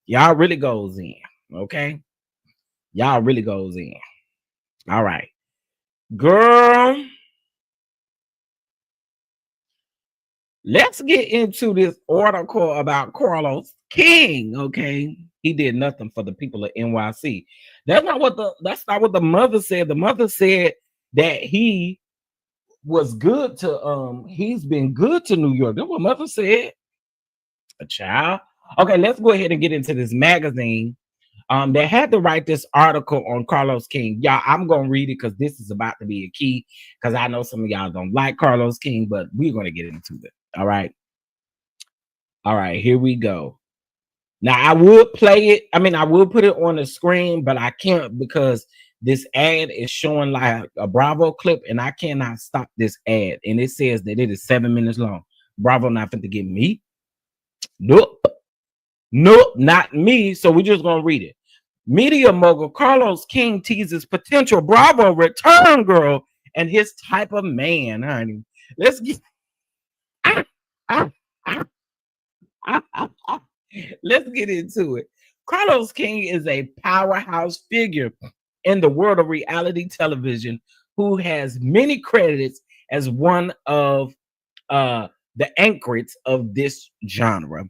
Y'all really goes in. Okay. Y'all really goes in. All right. Girl. Let's get into this article about Carlos King. Okay. He did nothing for the people of NYC. That's not what the mother said. The mother said that he was good to he's been good to New York. That's what mother said. A child. Okay, let's go ahead and get into this magazine. They had to write this article on Carlos King. Y'all, I'm gonna read it because this is about to be a key. Because I know some of y'all don't like Carlos King, but we're gonna get into it. All right. All right, here we go. Now I would play it. I mean, I will put it on the screen, but I can't because this ad is showing like a Bravo clip, and I cannot stop this ad. And it says that it is 7 minutes long. Bravo not finna get me. Nope, not me. So we're just gonna read it. Media mogul Carlos King teases potential Bravo return girl and his type of man, honey. Let's get. Let's get into it. Carlos King is a powerhouse figure in the world of reality television who has many credits as one of the anchors of this genre.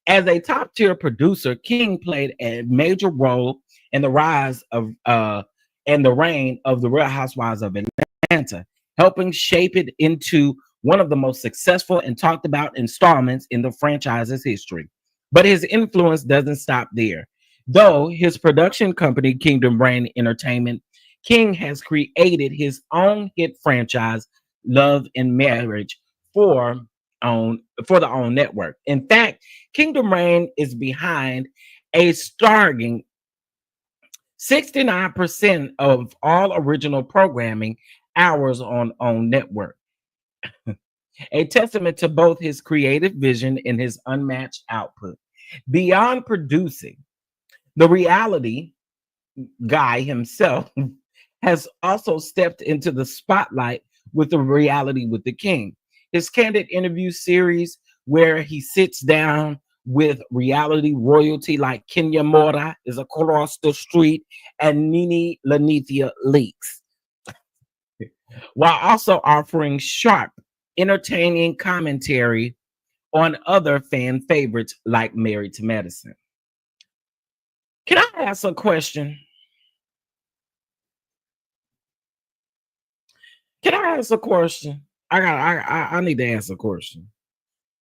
As a top-tier producer, King played a major role in the rise of and the reign of the Real Housewives of Atlanta, helping shape it into one of the most successful and talked about installments in the franchise's history. But his influence doesn't stop there. Though his production company, Kingdom Reign Entertainment, King has created his own hit franchise, Love and Marriage, for for the own network. In fact, Kingdom Reign is behind a starring 69% of all original programming hours on network, a testament to both his creative vision and his unmatched output. Beyond producing, the reality guy himself has also stepped into the spotlight with the reality with the king. His candid interview series, where he sits down with reality royalty like Kenya Mora is across the street and Nini Lanithia leaks, while also offering sharp, entertaining commentary on other fan favorites like Married to Medicine. Can I ask a question? Can I ask a question? I need to ask a question.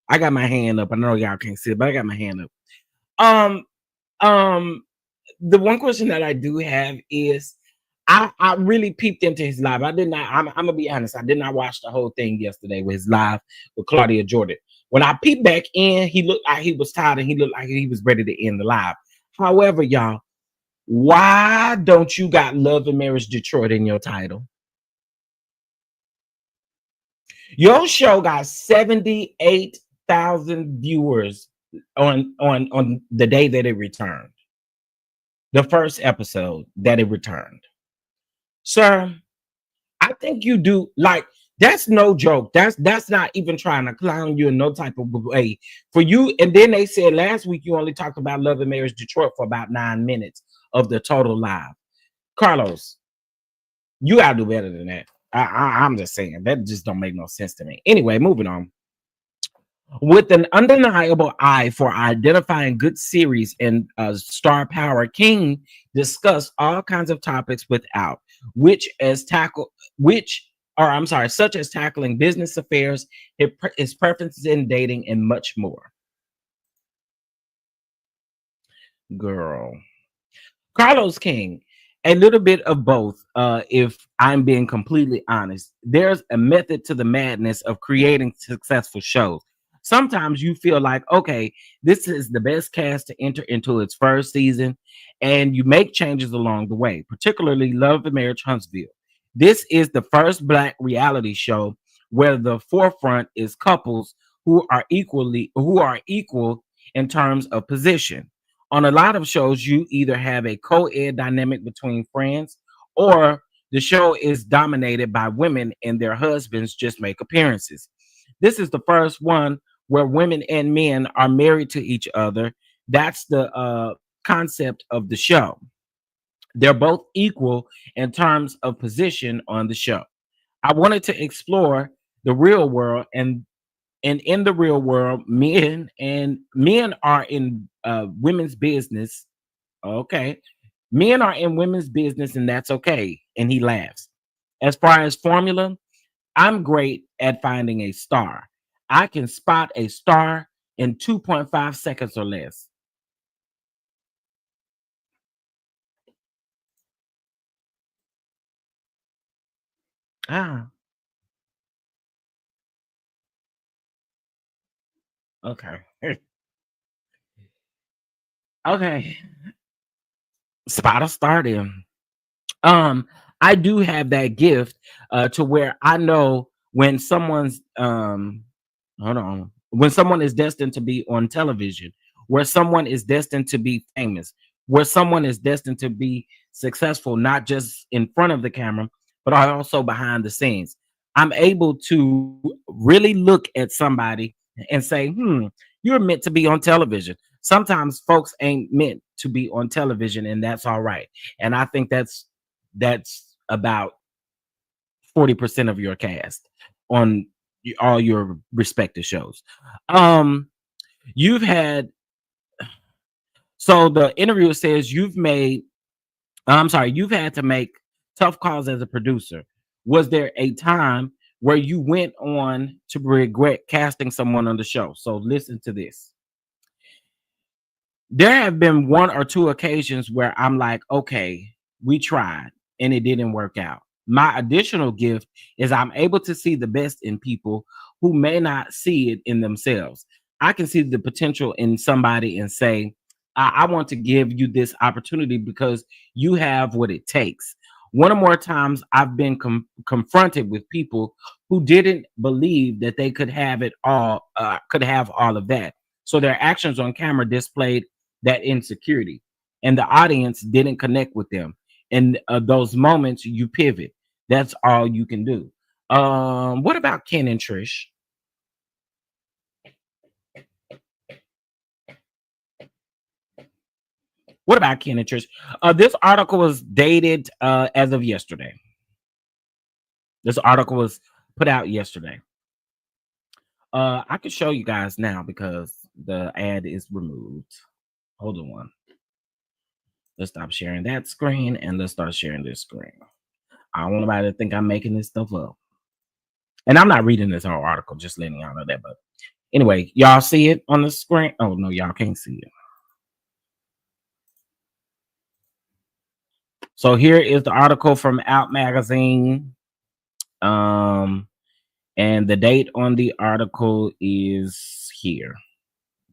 I got my hand up. I know y'all can't see it, but I got my hand up. Um, um, the one question that I do have is I really peeped into his live. I did not, I'm gonna be honest, I did not watch the whole thing yesterday with his live with Claudia Jordan. When I peeped back in, he looked like he was tired and he looked like he was ready to end the live. However, y'all, why don't you got Love and Marriage Detroit in your title? Your show got 78,000 viewers on the day that it returned. The first episode that it returned. Sir, I think you do like that's no joke. That's not even trying to clown you in no type of way for you. And then they said last week you only talked about Love and Marriage Detroit for about 9 minutes of the total live. Carlos, you gotta do better than that. I'm just saying that just don't make no sense to me. Anyway, moving on. With an undeniable eye for identifying good series and star power, King discussed all kinds of topics without which or I'm sorry, such as tackling business affairs, his preferences in dating, and much more. Girl. Carlos King, a little bit of both. If I'm being completely honest, there's a method to the madness of creating successful shows. Sometimes you feel like, okay, this is the best cast to enter into its first season, and you make changes along the way, particularly Love and Marriage Huntsville. This is the first Black reality show where the forefront is couples who are equal in terms of position. On a lot of shows, you either have a co-ed dynamic between friends, or the show is dominated by women and their husbands just make appearances. This is the first one where women and men are married to each other. That's the concept of the show. They're both equal in terms of position on the show. I wanted to explore the real world, and in the real world, men are in women's business. Okay, men are in women's business, and that's okay. And he laughs. As far as formula, I'm great at finding a star. I can spot a star in 2.5 seconds or less. Ah, okay. Okay. Spot a star then. Um, I do have that gift to where I know when someone's hold on, when someone is destined to be on television, where someone is destined to be famous, where someone is destined to be successful, not just in front of the camera, but also behind the scenes. I'm able to really look at somebody and say, you're meant to be on television. Sometimes folks ain't meant to be on television, and that's all right. And I think that's about 40% of your cast on all your respective shows. Um, you've had so the interviewer says you've had to make tough calls as a producer. Was there a time where you went on to regret casting someone on the show. So listen to this. There have been one or two occasions where I'm like, okay, we tried and it didn't work out. My additional gift is I'm able to see the best in people who may not see it in themselves. I can see the potential in somebody and say, I want to give you this opportunity because you have what it takes. One or more times I've been confronted with people who didn't believe that they could have all of that. So their actions on camera displayed that insecurity, and the audience didn't connect with them. And those moments, you pivot. That's all you can do. What about Ken and Trish? What about Ken and Trish? This article was dated as of yesterday. This article was put out yesterday. I can show you guys now because the ad is removed. Hold on. Let's stop sharing that screen and let's start sharing this screen. I don't want nobody to think I'm making this stuff up. And I'm not reading this whole article, just letting y'all know that. But anyway, y'all see it on the screen? Oh, no, y'all can't see it. So here is the article from Out Magazine. And the date on the article is here.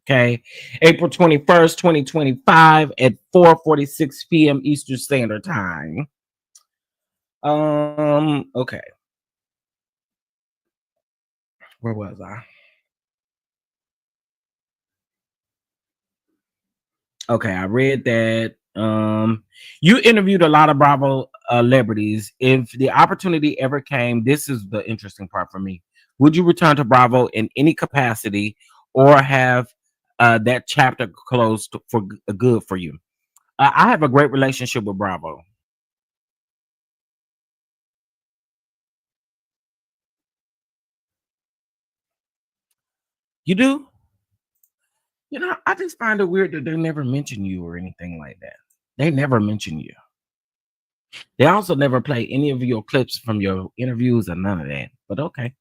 Okay. April 21st, 2025 at 4:46 p.m. Eastern Standard Time. Okay. Where was I? Okay, I read that. You interviewed a lot of Bravo celebrities. If the opportunity ever came, this is the interesting part for me. Would you return to Bravo in any capacity, or have that chapter closed for good for you? I have a great relationship with Bravo. You do? You know, I just find it weird that they never mention you or anything like that. They never mention you. They also never play any of your clips from your interviews or none of that. But okay.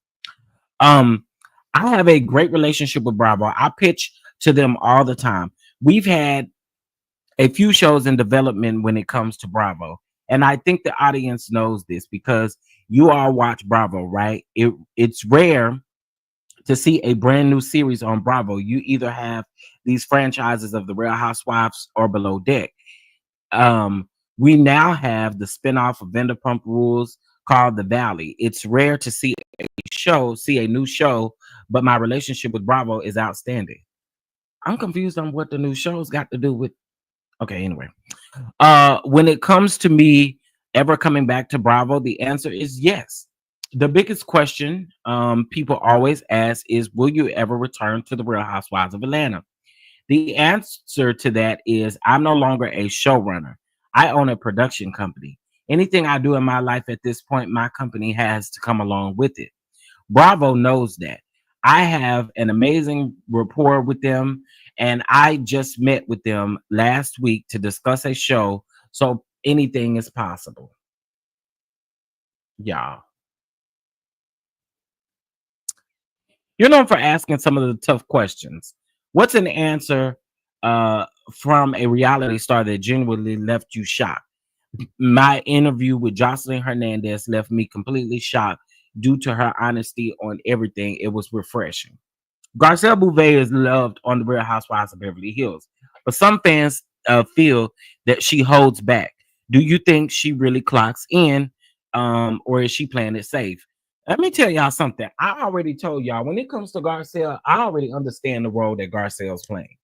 Um, I have a great relationship with Bravo. I pitch to them all the time. We've had a few shows in development when it comes to Bravo. And I think the audience knows this because you all watch Bravo, right? It's rare to see a brand new series on Bravo. You either have these franchises of the Real Housewives or Below Deck. We now have the spinoff of Vanderpump Rules called The Valley. It's rare to see a new show, but my relationship with Bravo is outstanding. I'm confused on what the new show's got to do with. Okay, anyway. When it comes to me ever coming back to Bravo, the answer is yes. The biggest question people always ask is, will you ever return to the Real Housewives of Atlanta? The answer to that is I'm no longer a showrunner. I own a production company. Anything I do in my life at this point, my company has to come along with it. Bravo knows that. I have an amazing rapport with them, and I just met with them last week to discuss a show. So anything is possible. Y'all. You're known for asking some of the tough questions. What's an answer from a reality star that genuinely left you shocked? My interview with Jocelyn Hernandez left me completely shocked due to her honesty on everything. It was refreshing. Garcelle Bouvet is loved on the Real Housewives of Beverly Hills, but some fans feel that she holds back. Do you think she really clocks in, or is she playing it safe? Let me tell y'all something. I already told y'all when it comes to Garcelle, I already understand the role that Garcelle's playing.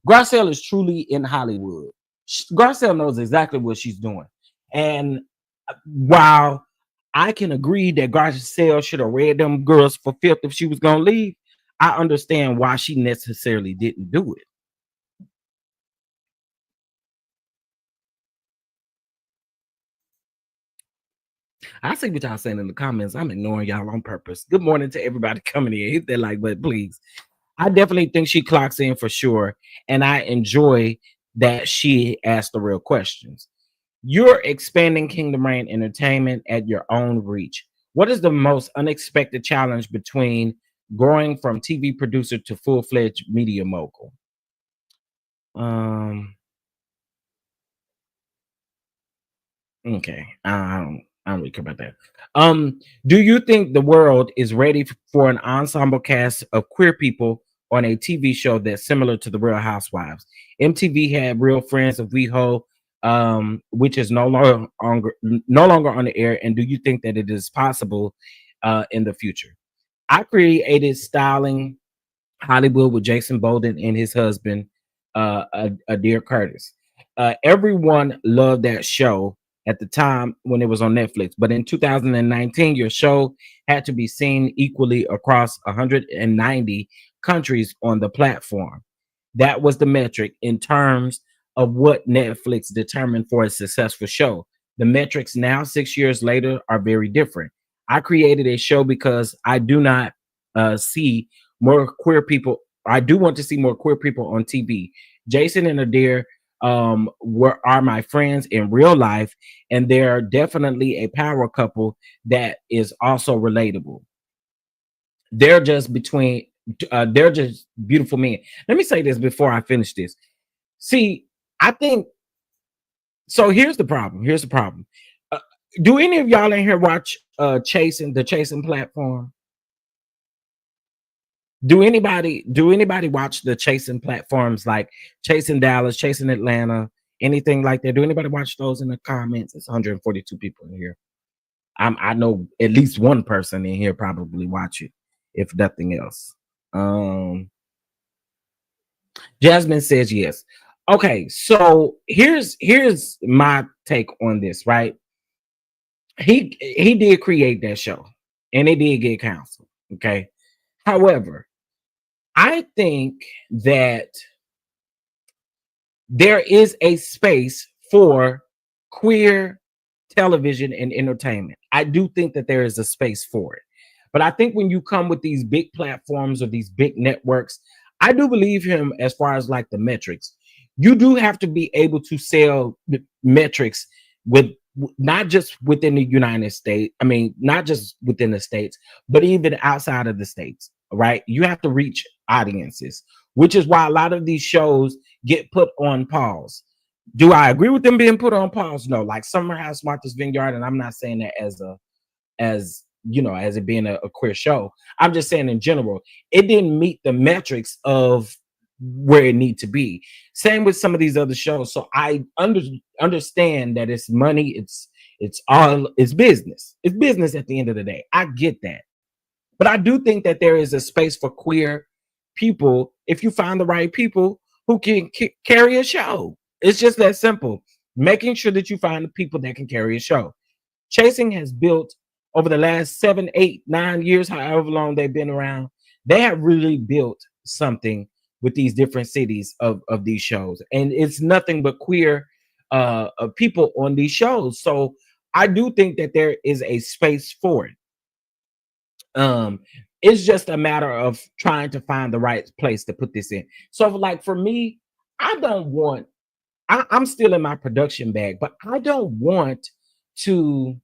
Garcelle is truly in Hollywood. Garcelle knows exactly what she's doing. And while I can agree that Garcelle should have read them girls for fifth if she was going to leave, I understand why she necessarily didn't do it. I see what y'all saying in the comments. I'm ignoring y'all on purpose. Good morning to everybody coming in. Hit that like button, please. I definitely think she clocks in for sure. And I enjoy that she asked the real questions. You're expanding Kingdom Reign Entertainment at your own reach. What is the most unexpected challenge between growing from TV producer to full-fledged media mogul? Um, okay, I don't really care about that. Do you think the world is ready for an ensemble cast of queer people on a TV show that's similar to the Real Housewives? MTV had Real Friends of WeHo, which is no longer on the air. And do you think that it is possible in the future? I created styling Hollywood with Jason Bolden and his husband, Adair Curtis. Everyone loved that show at the time when it was on Netflix, but in 2019, your show had to be seen equally across 190 countries on the platform. That was the metric in terms of what Netflix determined for a successful show. The metrics now, 6 years later, are very different. I created a show because I do not see more queer people. I do want to see more queer people on TV. Jason and Adair are my friends in real life, and they're definitely a power couple that is also relatable. They're just between. They're just beautiful men. Let me say this before I finish this. See, I think so. Here's the problem. Here's the problem. Uh, do any of y'all in here watch Chasing platform? Do anybody watch the chasing platforms like Chasing Dallas, Chasing Atlanta, anything like that? Do anybody watch those in the comments? It's 142 people in here. I know at least one person in here probably watch it, if nothing else. Um Jasmine says yes. Okay, so here's my take on this, right? He did create that show and it did get canceled. Okay. However, I think that there is a space for queer television and entertainment. I do think that there is a space for it. But I think when you come with these big platforms or these big networks, I do believe him as far as like the metrics. You do have to be able to sell metrics with not just within the United States. I mean, not just within the states, but even outside of the states, right? You have to reach audiences, which is why a lot of these shows get put on pause. Do I agree with them being put on pause? No, like Summer House, Martha's Vineyard, and I'm not saying that as it being a queer show. I'm just saying in general, it didn't meet the metrics of where it need to be. Same with some of these other shows. So I understand that it's money, it's business. It's business at the end of the day. I get that. But I do think that there is a space for queer people if you find the right people who can carry a show. It's just that simple. Making sure that you find the people that can carry a show. Chasing has built over the last 7, 8, 9 years, however long they've been around. They have really built something with these different cities of these shows, and it's nothing but queer people on these shows. So I do think that there is a space for it. Um, it's just a matter of trying to find the right place to put this in. So, like for me, I don't want. I'm still in my production bag, but I don't want to.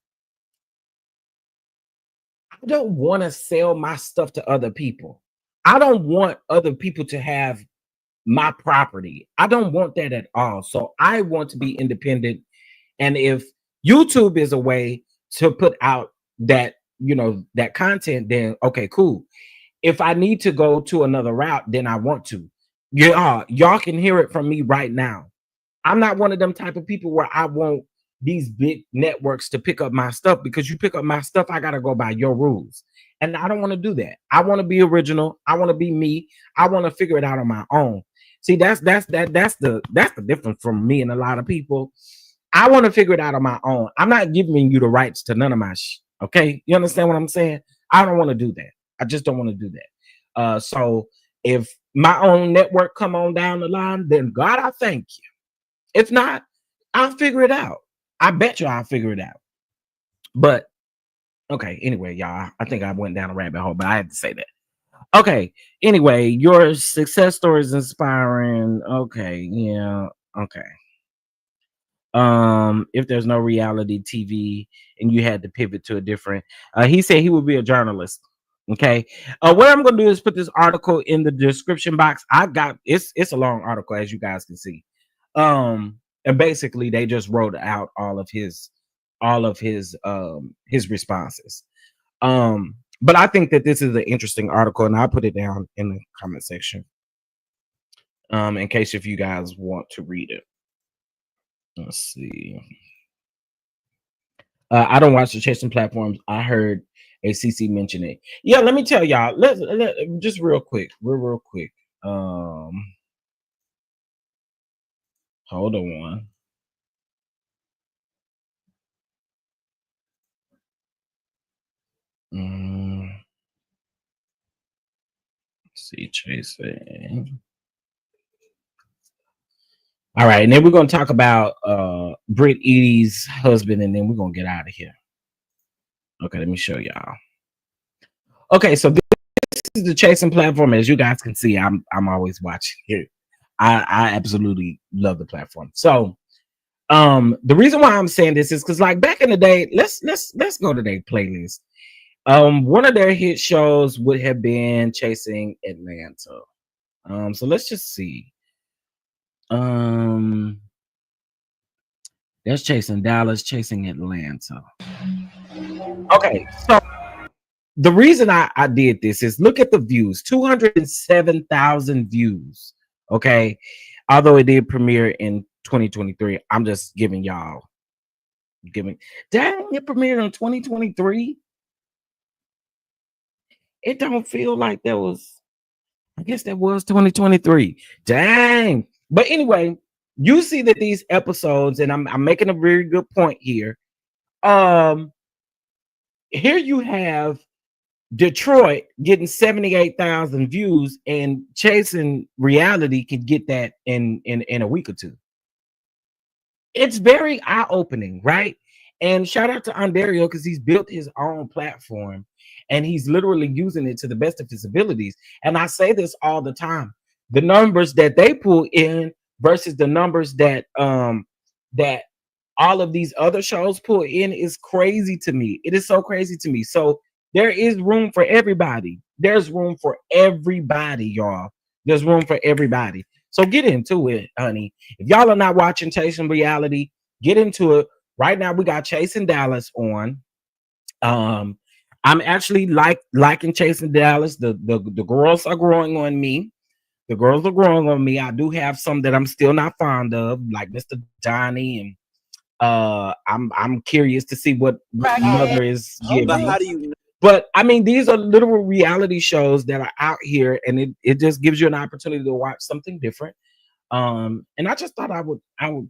I don't want to sell my stuff to other people. I don't want other people to have my property. I don't want that at all. So I want to be independent. And if YouTube is a way to put out that content, then okay, cool. If I need to go to another route, then I want to. Yeah, y'all can hear it from me right now. I'm not one of them type of people where I want these big networks to pick up my stuff, because you pick up my stuff, I gotta go by your rules. And I don't want to do that. I want to be original. I want to be me. I want to figure it out on my own. See, that's the difference from me and a lot of people. I want to figure it out on my own. I'm not giving you the rights to none of my okay? You understand what I'm saying? I don't want to do that. I just don't want to do that. So if my own network come on down the line, then God, I thank you. If not, I'll figure it out. I bet you I'll figure it out. But okay, anyway, y'all, I think I went down a rabbit hole, but I had to say that. Okay, anyway, your success story is inspiring. Okay, yeah, okay. If there's no reality TV and you had to pivot to a different, he said he would be a journalist. Okay. What I'm gonna do is put this article in the description box. I got it's a long article, as you guys can see. And basically they just wrote out all of his responses. But I think that this is an interesting article, and I'll put it down in the comment section. In case if you guys want to read it. Let's see. I don't watch the chasing platforms. I heard ACC mention it. Yeah, let me tell y'all. Let just real quick. Real quick. Hold on. See chasing. All right, and then we're gonna talk about Brit Eady's husband, and then we're gonna get out of here. Okay, let me show y'all. Okay, so this is the chasing platform. As you guys can see, I'm always watching it. I absolutely love the platform. So the reason why I'm saying this is because, like, back in the day, let's go to their playlist. One of their hit shows would have been Chasing Atlanta. So let's just see. That's Chasing Dallas, Chasing Atlanta. Okay, so the reason I did this is look at the views, 207,000 views. Okay, although it did premiere in 2023, I'm just giving y'all dang, it premiered in 2023. It don't feel like that was, I guess that was 2023. Dang. But anyway, you see that these episodes, and I'm making a very good point here. Here you have Detroit getting 78,000 views, and Chasing Reality could get that in a week or two. It's very eye-opening, right? And shout out to Ondario because he's built his own platform and he's literally using it to the best of his abilities. And I say this all the time: the numbers that they pull in versus the numbers that that all of these other shows pull in is crazy to me. It is so crazy to me. So there is room for everybody. There's room for everybody, y'all. There's room for everybody. So get into it, honey. If y'all are not watching Chasing Reality, get into it. Right now, we got Chasing Dallas on. I'm actually liking Chasing Dallas. The girls are growing on me. The girls are growing on me. I do have some that I'm still not fond of, like Mr. Johnny, and I'm curious to see what Mother is giving. But how do you know? But I mean, these are literal reality shows that are out here, and it just gives you an opportunity to watch something different. And I just thought I would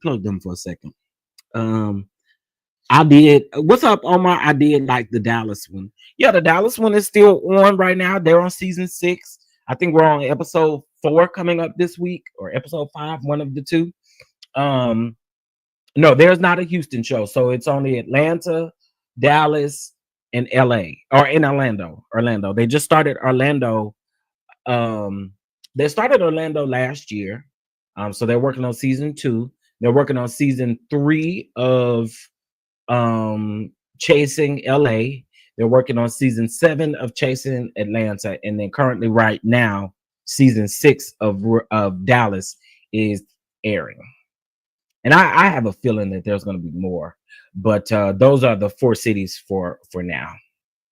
plug them for a second. I did. What's up, Omar? I did like the Dallas one. Yeah, the Dallas one is still on right now. They're on season 6. I think we're on episode 4 coming up this week, or episode 5, one of the two. No, there's not a Houston show, so it's only Atlanta, Dallas, and LA, or in Orlando. They just started Orlando. They started Orlando last year. So they're working on season 2. They're working on season 3 of Chasing LA. They're working on season 7 of Chasing Atlanta, and then currently right now season 6 of Dallas is airing. And I have a feeling that there's going to be more, but those are the 4 cities for now.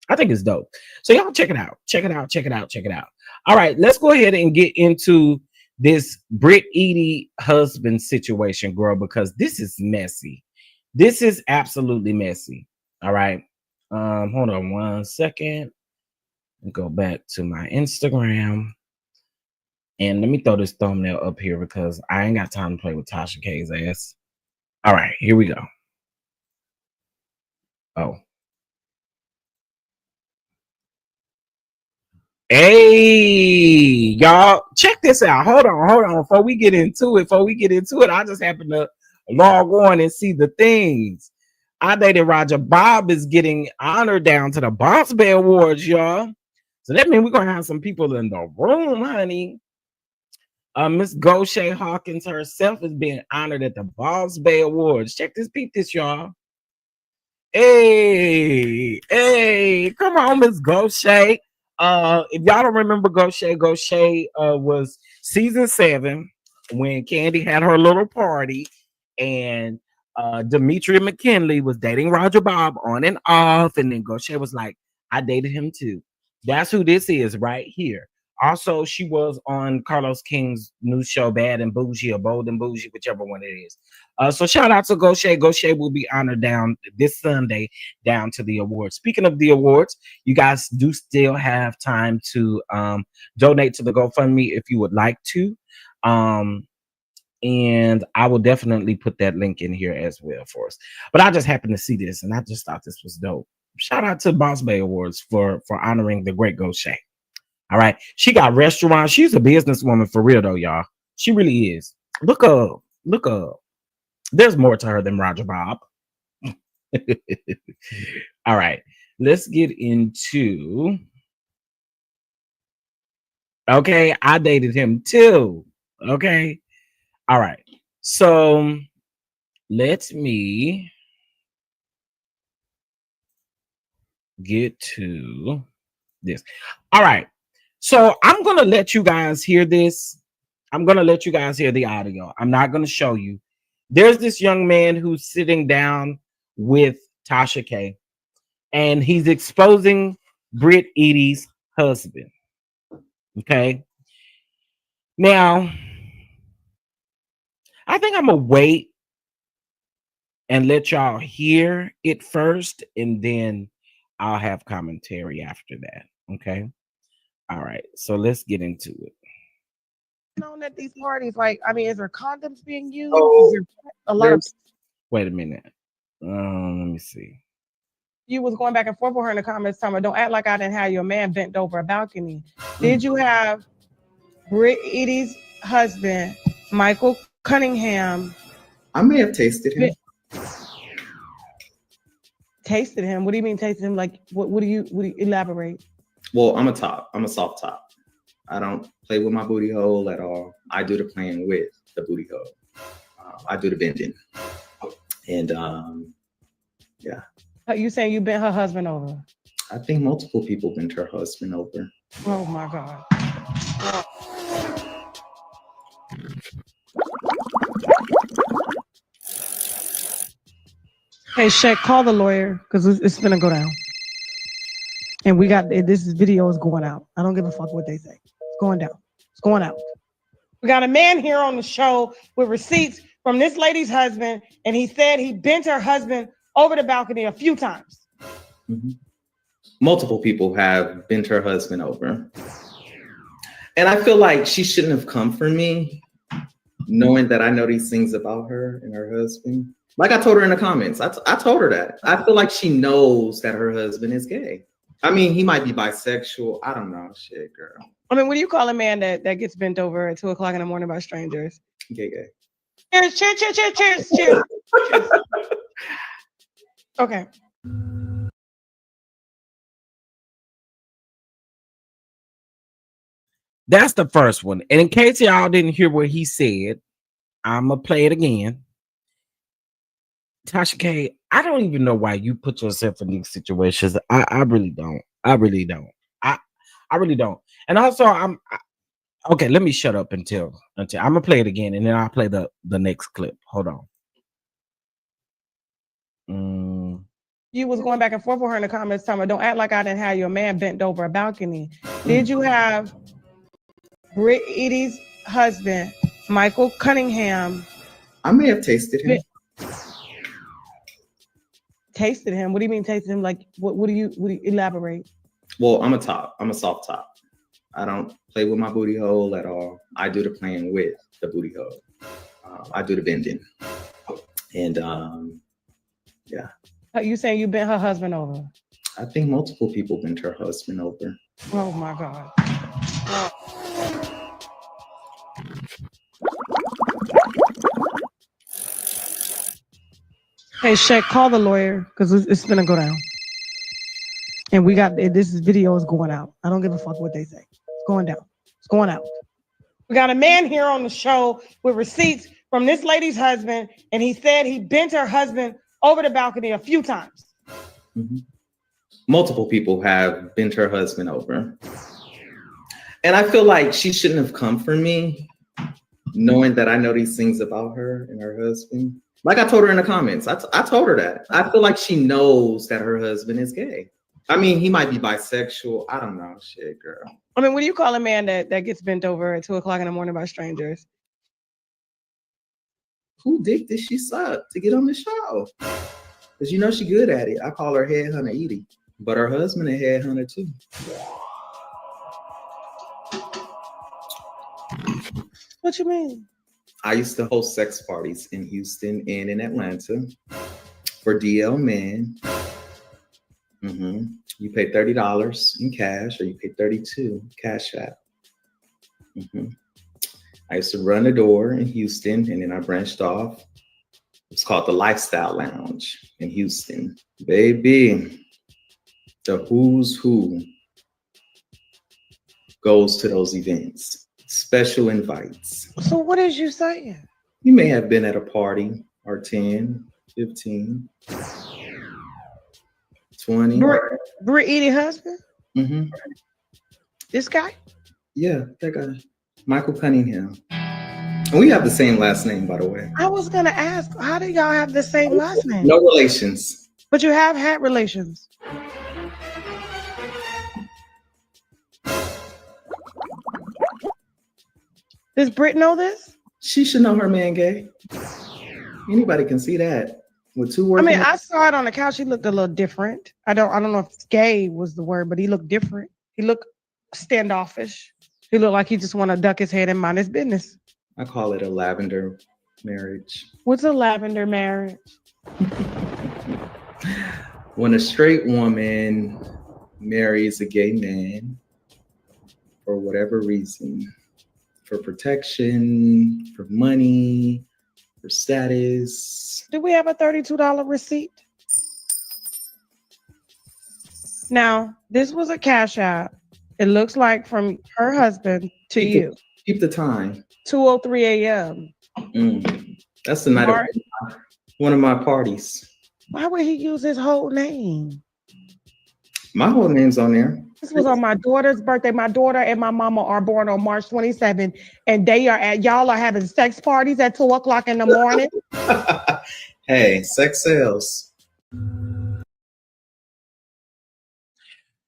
I think it's dope. So y'all check it out. Check it out. All right, let's go ahead and get into this Brit Eady husband situation, girl, because this is messy. This is absolutely messy. All right. Hold on one second. Go back to my Instagram. And let me throw this thumbnail up here because I ain't got time to play with Tasha K's ass. All right, here we go. Oh. Hey, y'all, check this out. Hold on. Before we get into it, I just happened to log on and see the things. I Dated Roger Bob is getting honored down to the Boss Bay Awards, y'all. So that means we're going to have some people in the room, honey. Miss Goshay Hawkins herself is being honored at the Balls Bay Awards. Check this, peep this, y'all. Hey, come on, Miss Goshay. If y'all don't remember Goshay was season 7 when Candy had her little party, and Demetria McKinley was dating Roger Bob on and off, and then Goshay was like, I dated him too. That's who this is right here. Also, she was on Carlos King's new show, Bad and Bougie, or Bold and Bougie, whichever one it is. So shout out to Goshay. Goshay will be honored down this Sunday down to the awards. Speaking of the awards, you guys do still have time to donate to the GoFundMe if you would like to. And I will definitely put that link in here as well for us. But I just happened to see this and I just thought this was dope. Shout out to Boss Bay Awards for honoring the great Goshay. All right. She got restaurants. She's a businesswoman for real though, y'all. She really is. Look up. There's more to her than Roger Bob. All right. Let's get into. Okay. I dated him too. Okay. All right. So let me get to this. All right. So I'm going to let you guys hear this. I'm going to let you guys hear the audio. I'm not going to show you. There's this young man who's sitting down with Tasha K, and he's exposing Brit Eady's husband. Okay. Now, I think I'm going to wait and let y'all hear it first, and then I'll have commentary after that. Okay. All right. So let's get into it. Known at these parties, like, I mean, is there condoms being used? Oh, is there a lot of Wait a minute. Let me see. you was going back and forth with her in the comments talking about, don't act like I didn't have your man bent over a balcony. Did you have Brit Eady's husband, Michael Cunningham? I may have tasted him. Tasted him? What do you mean tasted him? Like, what do you elaborate? Well, I'm a top. I'm a soft top. I don't play with my booty hole at all. I do the playing with the booty hole. I do the bending. And yeah. You saying you bent her husband over? I think multiple people bent her husband over. Oh my God. Hey, Shaq, call the lawyer because it's gonna go down. And we got this video is going out. I don't give a fuck what they say. It's going down. It's going out. We got a man here on the show with receipts from this lady's husband, and he said he bent her husband over the balcony a few times. Mm-hmm. Multiple people have bent her husband over. And I feel like she shouldn't have come for me, knowing that I know these things about her and her husband. Like I told her in the comments, I told her that. I feel like she knows that her husband is gay. I mean, he might be bisexual. I don't know. Shit, girl. I mean, what do you call a man that gets bent over at 2 o'clock in the morning by strangers? Gay. Cheers. Okay. That's the first one. And in case y'all didn't hear what he said, I'm going to play it again. Tasha K, I don't even know why you put yourself in these situations. I really don't. I really don't. And also, okay. Let me shut up until I'm gonna play it again, and then I'll play the next clip. Hold on. You was going back and forth with her in the comments talking about, don't act like I didn't have your man bent over a balcony. Did you have Brit Eady's husband, Michael Cunningham? I may have tasted him. Tasted him? What do you mean tasted him? Like, what do you elaborate? Well, I'm a top. I'm a soft top. I don't play with my booty hole at all. I do the playing with the booty hole. I do the bending. And yeah. You saying you bent her husband over? I think multiple people bent her husband over. Oh my God. Hey, Shaq, call the lawyer because it's gonna go down. And we got this video is going out. I don't give a fuck what they say. It's going down. It's going out. We got a man here on the show with receipts from this lady's husband, and he said he bent her husband over the balcony a few times. Mm-hmm. Multiple people have bent her husband over. And I feel like she shouldn't have come for me, knowing that I know these things about her and her husband. Like I told her in the comments, I told her that. I feel like she knows that her husband is gay. I mean, he might be bisexual. I don't know. Shit, girl. I mean, what do you call a man that gets bent over at 2 o'clock in the morning by strangers? Who dick did she suck to get on the show? Because you know she good at it. I call her headhunter Eady. But her husband a headhunter too. What you mean? I used to host sex parties in Houston and in Atlanta for DL men. Mm-hmm. You pay $30 in cash, or you pay $32 cash app. Mm-hmm. I used to run the door in Houston, and then I branched off. It's called the Lifestyle Lounge in Houston. Baby, the who's who goes to those events. Special invites. So what is you saying? You may have been at a party or 10, 15, 20. Brit Eady husband? Mm-hmm. This guy? Yeah, that guy. Michael Cunningham. And we have the same last name, by the way. I was gonna ask, how do y'all have the same last name? No relations. But you have had relations. Does Brit know this? She should know her man gay. Anybody can see that. With two words. I mean, I saw it on the couch. He looked a little different. I don't know if gay was the word, but he looked different. He looked standoffish. He looked like he just want to duck his head and mind his business. I call it a lavender marriage. What's a lavender marriage? When a straight woman marries a gay man for whatever reason, for protection, for money, for status. Do we have a $32 receipt? Now, this was a cash app. It looks like from her husband to you. Keep the time. 2:03 a.m. That's the night of one of my parties. Why would he use his whole name? My whole name's on there. This was on my daughter's birthday. My daughter and my mama are born on March 27th, and y'all are having sex parties at 2 o'clock in the morning. Hey, sex sells.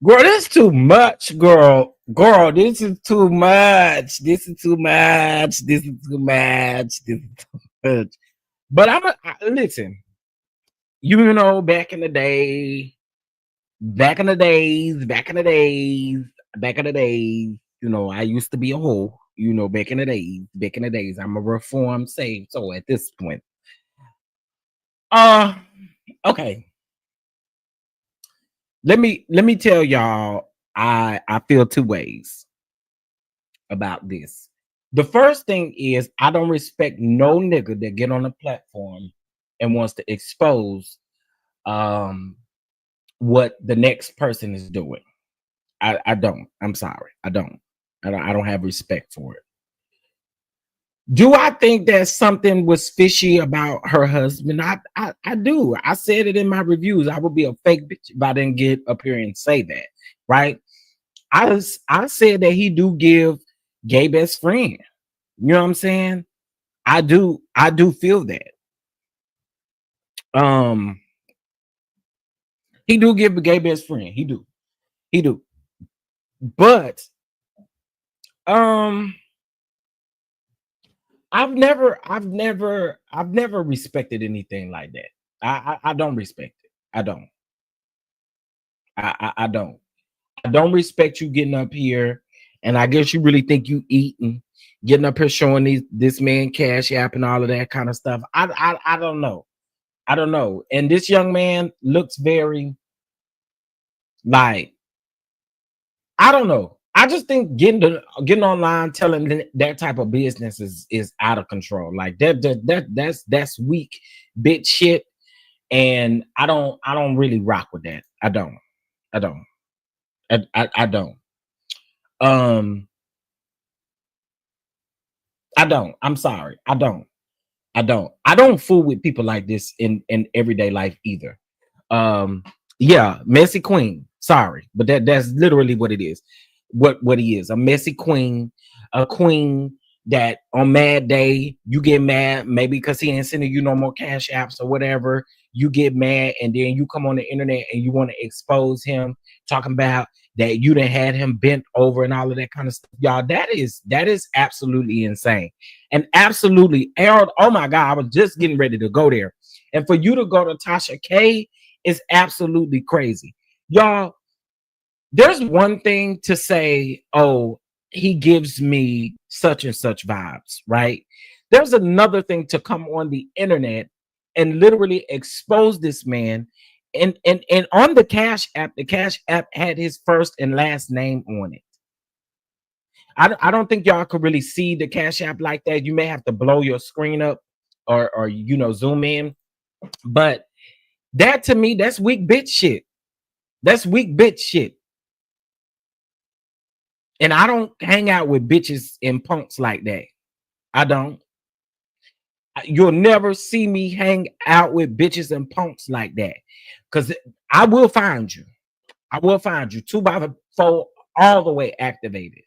Girl, this is too much, girl. Girl, this is too much. This is too much. This is too much. This is too much. But listen, you know, back in the days, you know, I used to be a hoe, you know, back in the days, I'm a reformed saved. So at this point, okay. Let me tell y'all, I feel two ways about this. The first thing is I don't respect no nigga that get on a platform and wants to expose what the next person is doing. I don't. I'm sorry. I don't have respect for it. Do I think that something was fishy about her husband? I do. I said it in my reviews. I would be a fake bitch if I didn't get up here and say that, right? I said that he do give gay best friend. You know what I'm saying? I do feel that. He do give a gay best friend. He do. But I've never respected anything like that. I don't respect it. I don't. I don't. I don't respect you getting up here, and I guess you really think you eating, getting up here showing this man cash app and all of that kind of stuff. I don't know. I don't know. And this young man looks very like, I don't know. I just think getting online telling that type of business is out of control. Like that's weak bitch shit, and I don't really rock with that. I don't. I don't. I'm sorry. I don't. I don't. I don't fool with people like this in everyday life either. Um, yeah, messy queen. Sorry, but that's literally what it is. What he is, a messy queen, a queen that on mad day you get mad maybe because he ain't sending you no more cash apps or whatever. You get mad and then you come on the internet and you want to expose him, talking about that you done had him bent over and all of that kind of stuff. Y'all, that is absolutely insane. And absolutely, Harold, oh my God, I was just getting ready to go there. And for you to go to Tasha K is absolutely crazy. Y'all, there's one thing to say, oh, he gives me such and such vibes, right? There's another thing to come on the internet and literally expose this man. And on the Cash App had his first and last name on it. I don't think y'all could really see the Cash App like that. You may have to blow your screen up or zoom in. But that to me, that's weak bitch shit. That's weak bitch shit. And I don't hang out with bitches and punks like that. I don't. You'll never see me hang out with bitches and punks like that. Because I will find you. I will find you 2x4 all the way activated.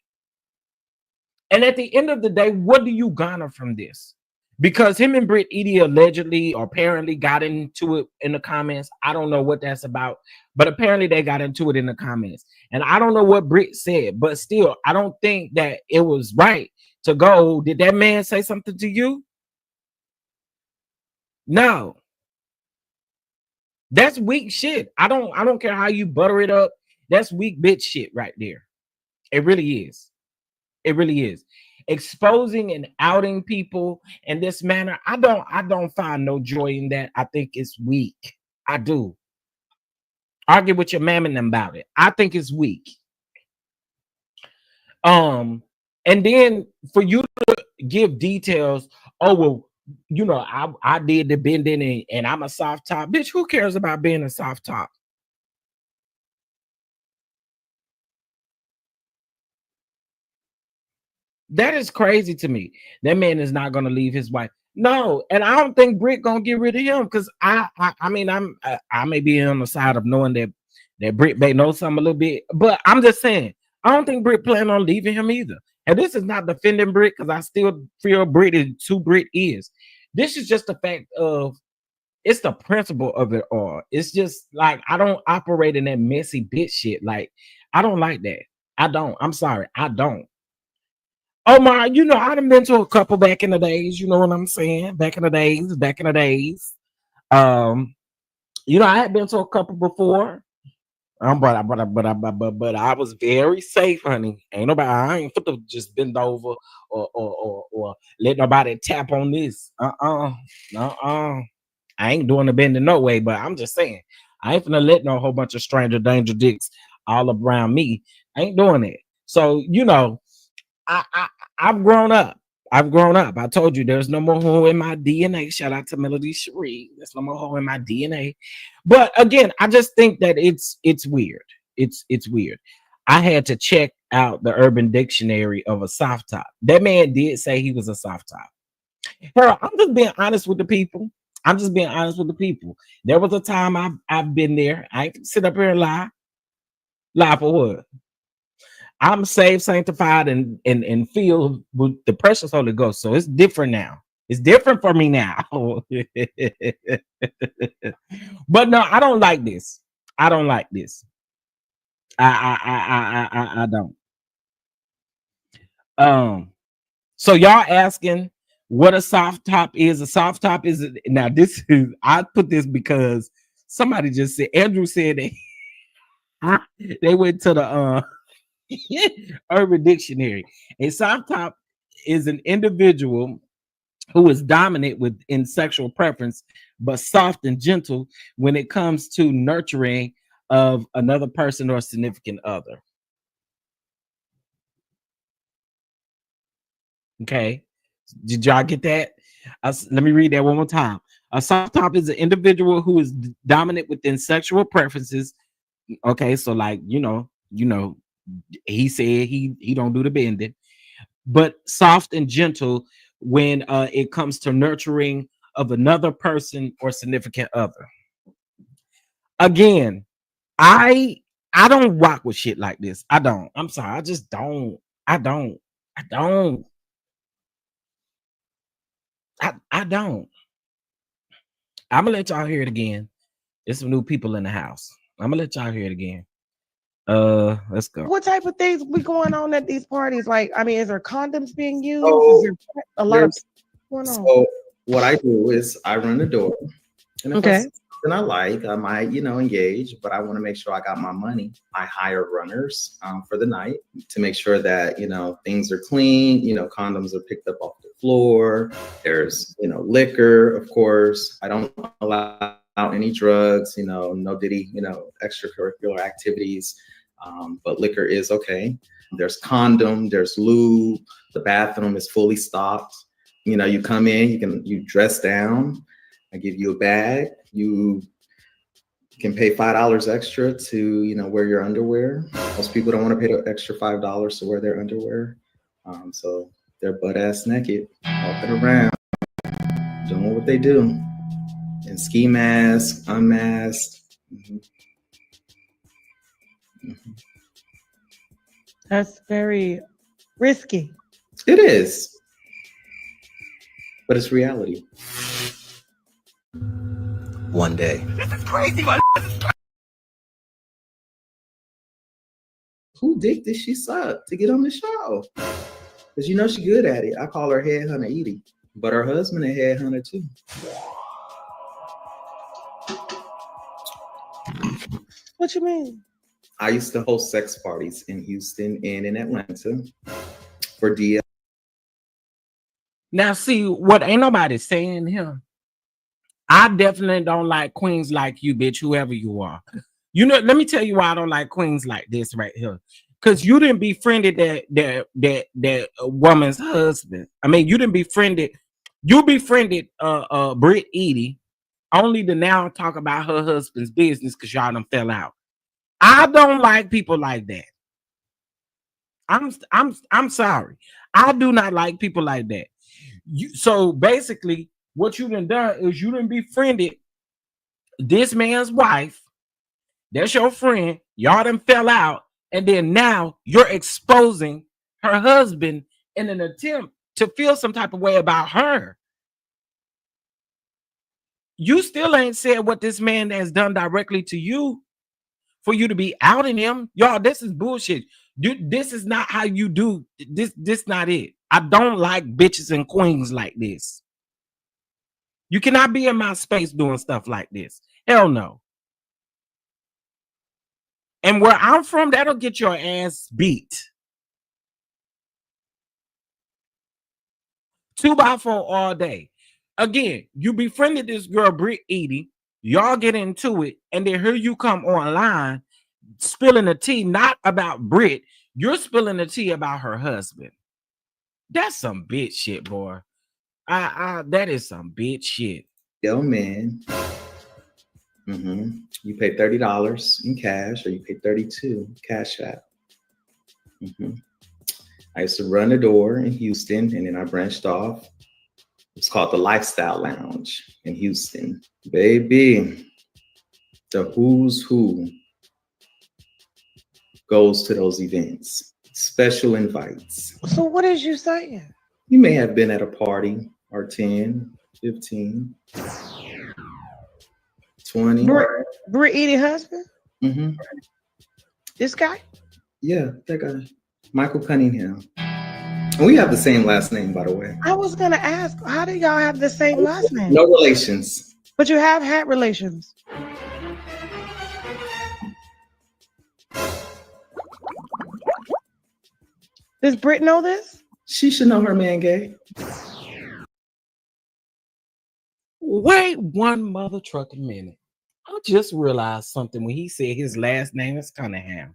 And at the end of the day, what do you garner from this? Because him and Brit Eady allegedly or apparently got into it in the comments. I don't know what that's about, but apparently they got into it in the comments. And I don't know what Brit said, but still, I don't think that it was right to go. Did that man say something to you? No. That's weak shit. I don't care how you butter it up. That's weak bitch shit right there. It really is. It really is. Exposing and outing people in this manner, I don't find no joy in that. I think it's weak. I do. Argue with your mammon about it. I think it's weak. And then for you to give details, oh well, I did the bending and I'm a soft top. Bitch, who cares about being a soft top? That is crazy to me. That man is not gonna leave his wife. No, and I don't think Brit gonna get rid of him because I mean I may be on the side of knowing that Brit may know something a little bit, but I'm just saying I don't think Brit plan on leaving him either. And this is not defending Brit because I still feel Brit is who Brit is. This is just the fact of it's the principle of it all. It's just like I don't operate in that messy bitch shit. Like I don't like that. I don't. I'm sorry. I don't. Oh my, I done been to a couple back in the days. You know what I'm saying? Back in the days. I had been to a couple before. But I was very safe, honey. I ain't fit to just bend over or let nobody tap on this. I ain't doing the bending no way, but I'm just saying, I ain't finna let no whole bunch of stranger danger dicks all around me. I ain't doing it. So, I've grown up. I told you there's no more hoe in my DNA. Shout out to Melody Cherie. There's no more hoe in my DNA. But again, I just think that it's weird. It's weird. I had to check out the Urban Dictionary of a soft top. That man did say he was a soft top. Harold, I'm just being honest with the people. There was a time I've been there. I ain't sit up here and lie. Lie for what? I'm saved, sanctified, and filled with the precious Holy Ghost. So it's different now. It's different for me now. But no, I don't like this. I don't like this. I don't. So y'all asking what a soft top is? A soft top is now. This is I put this because somebody just said Andrew said that they went to the Urban Dictionary. A soft top is an individual who is dominant in sexual preference, but soft and gentle when it comes to nurturing of another person or significant other. Okay. Did y'all get that? Let me read that one more time. A soft top is an individual who is dominant within sexual preferences. Okay, so like he said he don't do the bending, but soft and gentle when it comes to nurturing of another person or significant other. Again, I I don't rock with shit like this. I don't. I'm sorry. I just don't. I don't. I don't. I don't. I'm gonna let y'all hear it again. There's some new people in the house. I'm gonna let y'all hear it again. Let's go. What type of things be going on at these parties? Like, I mean, is there condoms being used? Is So there a lot of there's going on? so what I do is I run the door, and if I Okay. see something I like, I might, engage, but I want to make sure I got my money. I hire runners for the night to make sure that, things are clean, condoms are picked up off the floor. There's, liquor, of course. I don't allow any drugs, no diddy, extracurricular activities. But liquor is okay. There's condom, there's lube. The bathroom is fully stocked. You come in, you dress down. I give you a bag. You can pay $5 extra to, wear your underwear. Most people don't want to pay the extra $5 to wear their underwear. So they're butt ass naked, walking around, doing what they do. In ski mask, unmasked. That's very risky. It is. But it's reality. One day. This is crazy, man. Who dick did she suck to get on the show? Because she good at it. I call her headhunter Eady. But her husband a headhunter too. What you mean? I used to host sex parties in Houston and in Atlanta for DL. Now, see what ain't nobody saying here. I definitely don't like queens like you, bitch, whoever you are. Let me tell you why I don't like queens like this right here. Because you didn't befriended that woman's husband. I mean, you befriended Brit Eady only to now talk about her husband's business because y'all done fell out. I don't like people like that. I'm sorry. I do not like people like that. So basically, what you done is you done befriended this man's wife. That's your friend. Y'all done fell out, and then now you're exposing her husband in an attempt to feel some type of way about her. You still ain't said what this man has done directly to you for you to be outing him. Y'all, this is bullshit. This is not how you do this. This not it. I don't like bitches and queens like this. You cannot be in my space doing stuff like this. Hell no. And where I'm from, that'll get your ass beat. 2x4 all day. Again, you befriended this girl, Brit Eady. Y'all get into it, and then here you come online spilling the tea, not about Brit. You're spilling the tea about her husband. That's some bitch shit, boy. That is some bitch shit. Yo, man. You pay $30 in cash, or you pay $32 cash app. I used to run the door in Houston, and then I branched off. It's called the Lifestyle Lounge in Houston. Baby, the who's who goes to those events. Special invites. So what is you saying? You may have been at a party or 10, 15, 20. Brit Eady husband? This guy? Yeah, that guy. Michael Cunningham. And we have the same last name, by the way. I was gonna ask, how do y'all have the same last name? No relations. But you have had relations. Does Brit know this? She should know her man gay. Wait one mother trucking minute. I just realized something when he said his last name is Cunningham.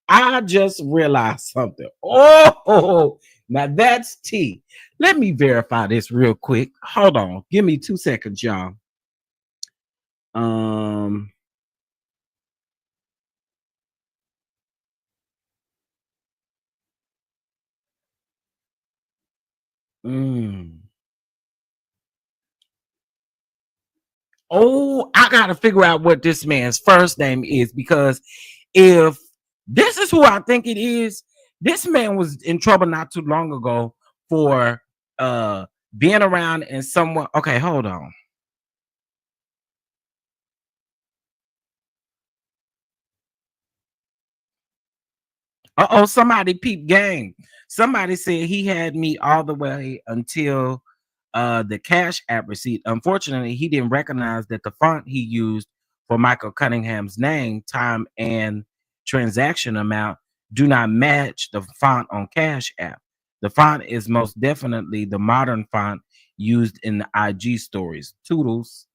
I just realized something. Oh, now that's T. Let me verify this real quick. Hold on. Give me 2 seconds, y'all. Mm. Oh, I gotta figure out what this man's first name is, because if this is who I think it is, this man was in trouble not too long ago for being around and someone. Okay, hold on. Uh-oh, somebody peep game. Somebody said he had me all the way until the Cash App receipt. Unfortunately, he didn't recognize that the font he used for Michael Cunningham's name, time, and transaction amount do not match the font on Cash App. The font is most definitely the modern font used in the IG stories. Toodles.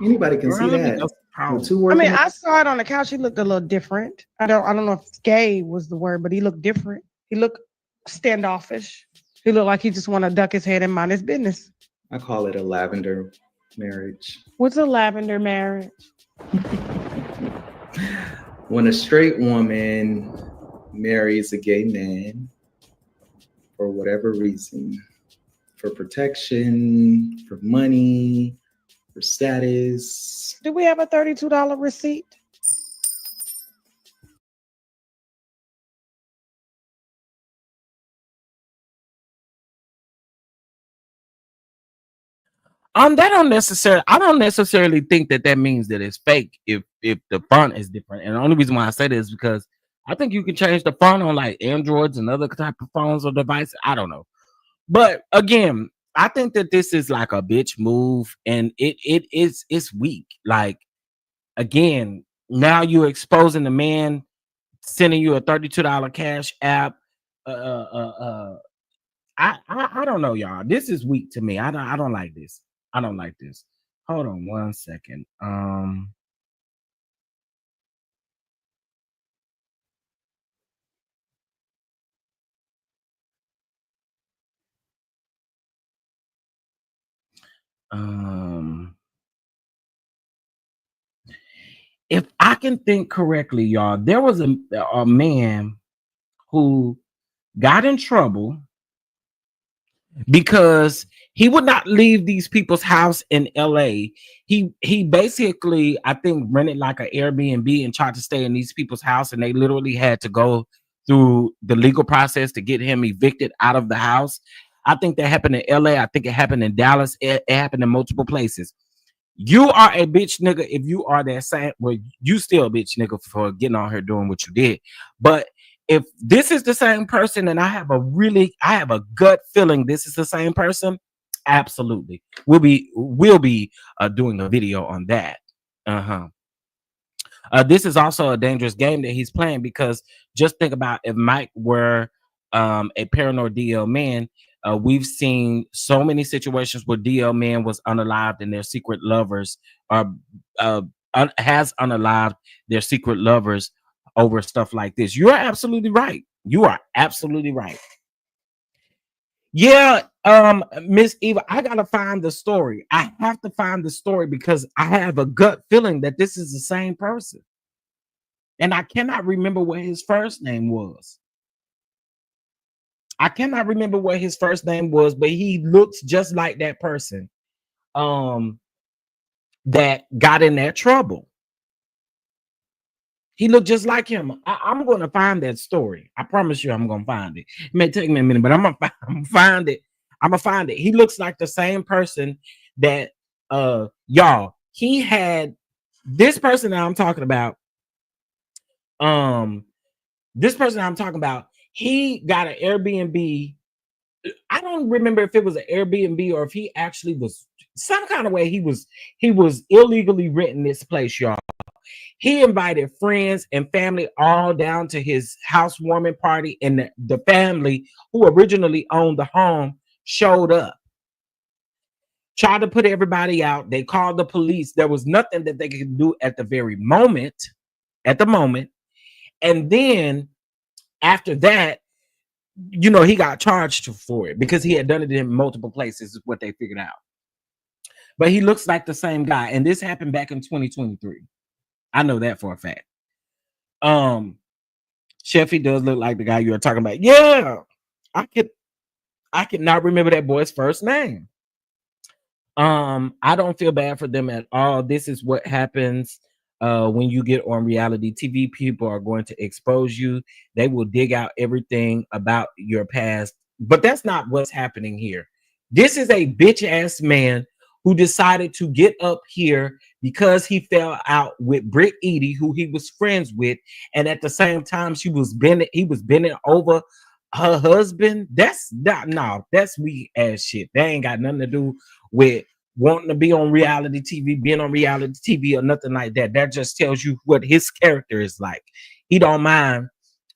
Anybody can see Girl, let me that. go. With Oh, two I mean, working. I saw it on the couch. He looked a little different. I don't know if gay was the word, but he looked different. He looked standoffish. He looked like he just want to duck his head and mind his business. I call it a lavender marriage. What's a lavender marriage? When a straight woman marries a gay man for whatever reason, for protection, for money, for status. Do we have a $32 receipt? I don't necessarily think that means that it's fake if the font is different. And the only reason why I say this is because I think you can change the font on like Androids and other type of phones or devices. I don't know. But again, I think that this is like a bitch move, and it's weak. Like, again, now you're exposing the man sending you a $32 cash app. I don't know, y'all. This is weak to me. I don't like this. I don't like this. Hold on one second. Um if I can think correctly, y'all, there was a man who got in trouble because he would not leave these people's house in LA. He basically, I think, rented like an Airbnb and tried to stay in these people's house, and they literally had to go through the legal process to get him evicted out of the house. I think that happened in LA. I think it happened in Dallas. It happened in multiple places. You are a bitch nigga if you are that same. Well, you still a bitch nigga for getting on here doing what you did. But if this is the same person, and I have a gut feeling this is the same person, absolutely. We'll be doing a video on that. Uh-huh. This is also a dangerous game that he's playing, because just think about if Mike were a paranoid DL man. We've seen so many situations where DL man was unalived and their secret lovers are has unalived their secret lovers over stuff like this. You are absolutely right. You are absolutely right. Yeah, Miss Eva, I gotta find the story. I have to find the story because I have a gut feeling that this is the same person. And I cannot remember what his first name was. I cannot remember what his first name was, but he looks just like that person that got in that trouble. He looked just like him. I'm going to find that story. I promise you, I'm going to find it. It may take me a minute, but I'm gonna find it. I'm gonna find it. He looks like the same person that y'all. He had this person that I'm talking about. Um, this person I'm talking about. He got an Airbnb. I don't remember if it was an Airbnb or if he actually was some kind of way he was illegally renting this place, y'all. He invited friends and family all down to his housewarming party, and the family who originally owned the home showed up. Tried to put everybody out. They called the police. There was nothing that they could do at the very moment, at the moment. And then after that, he got charged for it because he had done it in multiple places, is what they figured out. But he looks like the same guy. And this happened back in 2023. I know that for a fact. Chef, he does look like the guy you were talking about. Yeah, I cannot remember that boy's first name. I don't feel bad for them at all. This is what happens when you get on reality TV. People are going to expose you. They will dig out everything about your past. But that's not what's happening here. This is a bitch ass man who decided to get up here because he fell out with Brit Eady, who he was friends with, and at the same time he was bending over her husband. That's not no, that's weak ass shit. That ain't got nothing to do with wanting to be on reality TV, being on reality TV, or nothing like that. That just tells you what his character is like. He don't mind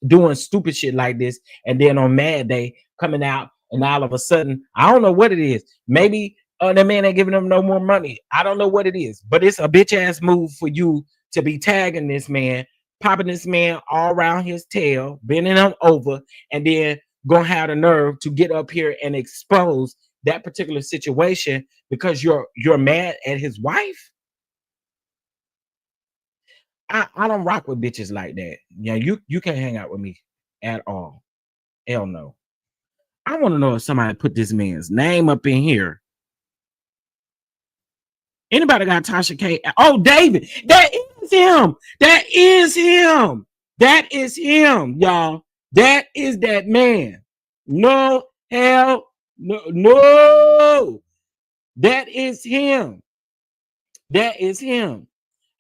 doing stupid shit like this, and then on Mad Day coming out, and all of a sudden, I don't know what it is. Maybe that man ain't giving him no more money. I don't know what it is, but it's a bitch ass move for you to be tagging this man, popping this man all around his tail, bending him over, and then gonna have the nerve to get up here and expose that particular situation because you're mad at his wife. I don't rock with bitches like that. Yeah, you can't hang out with me at all. Hell no. I want to know if somebody put this man's name up in here. Anybody got Tasha K? Oh, David. That is him. That is him. That is him, y'all. That is that man. No, hell, no. That is him. That is him.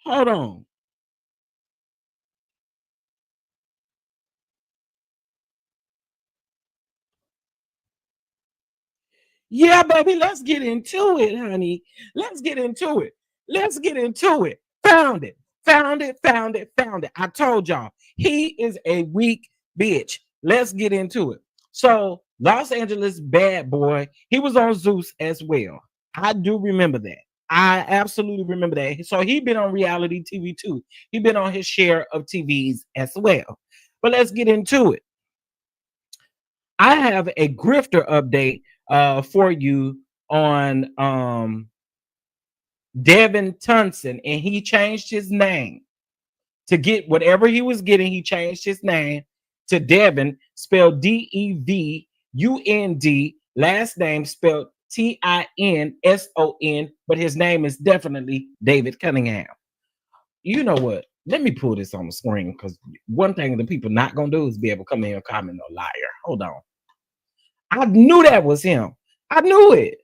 Hold on. Yeah, baby, let's get into it, honey. Let's get into it. Let's get into it. Found it. Found it. Found it. Found it. I told y'all, he is a weak bitch. Let's get into it. So, Los Angeles bad boy, he was on Zeus as well. I do remember that. I absolutely remember that. So he been on reality TV too. He been on his share of TVs as well. But let's get into it. I have a grifter update for you on Devin Tunson, and he changed his name to get whatever he was getting. He changed his name to Devin, spelled DEVUND, last name spelled TINSON, but his name is definitely David Cunningham. You know what? Let me pull this on the screen because one thing the people not gonna do is be able to come in and comment no liar. Hold on. I knew that was him. I knew it.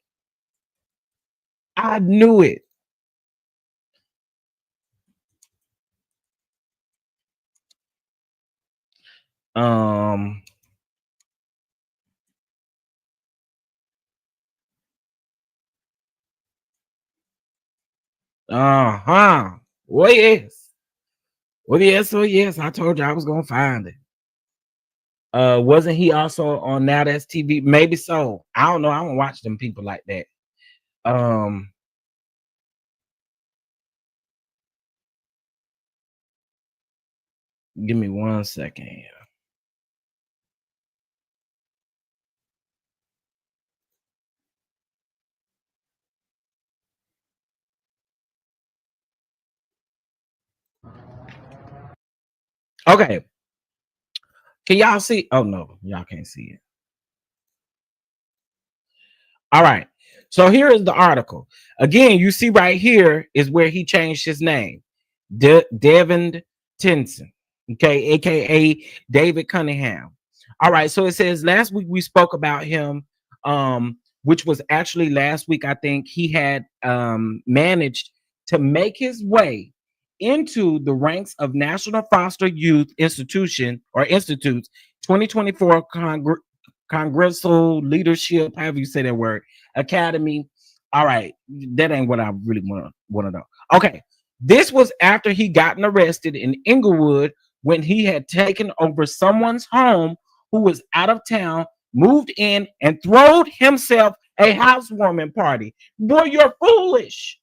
I knew it. Um. Uh-huh. Well, yes. Well, yes, oh yes. I told you I was gonna find it. Wasn't he also on Now That's TV? Maybe so. I don't know. I don't watch them people like that. Um, give me 1 second here. Okay. Can y'all see? Oh no, y'all can't see it. All right. So here is the article. Again, you see right here is where he changed his name. Devin Tinson, okay, aka David Cunningham. All right, so it says last week we spoke about him, which was actually last week. I think he had managed to make his way into the ranks of National Foster Youth Institution or Institutes 2024 Congressional Leadership, however you say that word, Academy. All right, that ain't what I really want to know. Okay, this was after he gotten arrested in Inglewood when he had taken over someone's home who was out of town, moved in, and throwed himself a housewarming party. Boy, you're foolish.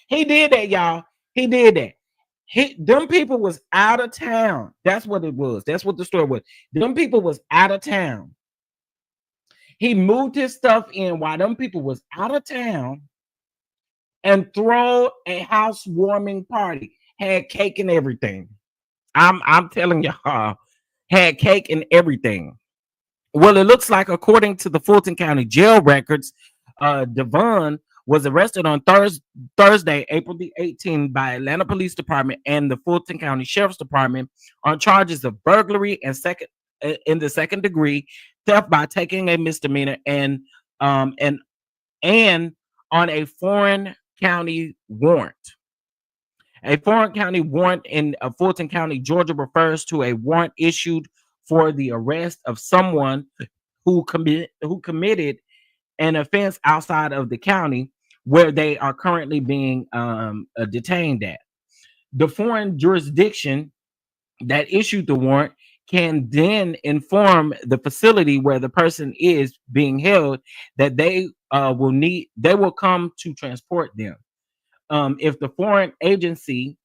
He did that, y'all. He did that. Them people was out of town. That's what it was. That's what the story was. Them people was out of town. He moved his stuff in while them people was out of town and throw a housewarming party. Had cake and everything. I'm telling y'all, had cake and everything. Well, it looks like, according to the Fulton County jail records, Devon was arrested on Thursday, April the 18th, by Atlanta Police Department and the Fulton County Sheriff's Department on charges of burglary and in the second degree, theft by taking a misdemeanor, um and and on a foreign county warrant. A foreign county warrant in Fulton County, Georgia, refers to a warrant issued for the arrest of someone who committed an offense outside of the county where they are currently being detained at. The foreign jurisdiction that issued the warrant can then inform the facility where the person is being held that they will come to transport them. If the foreign agency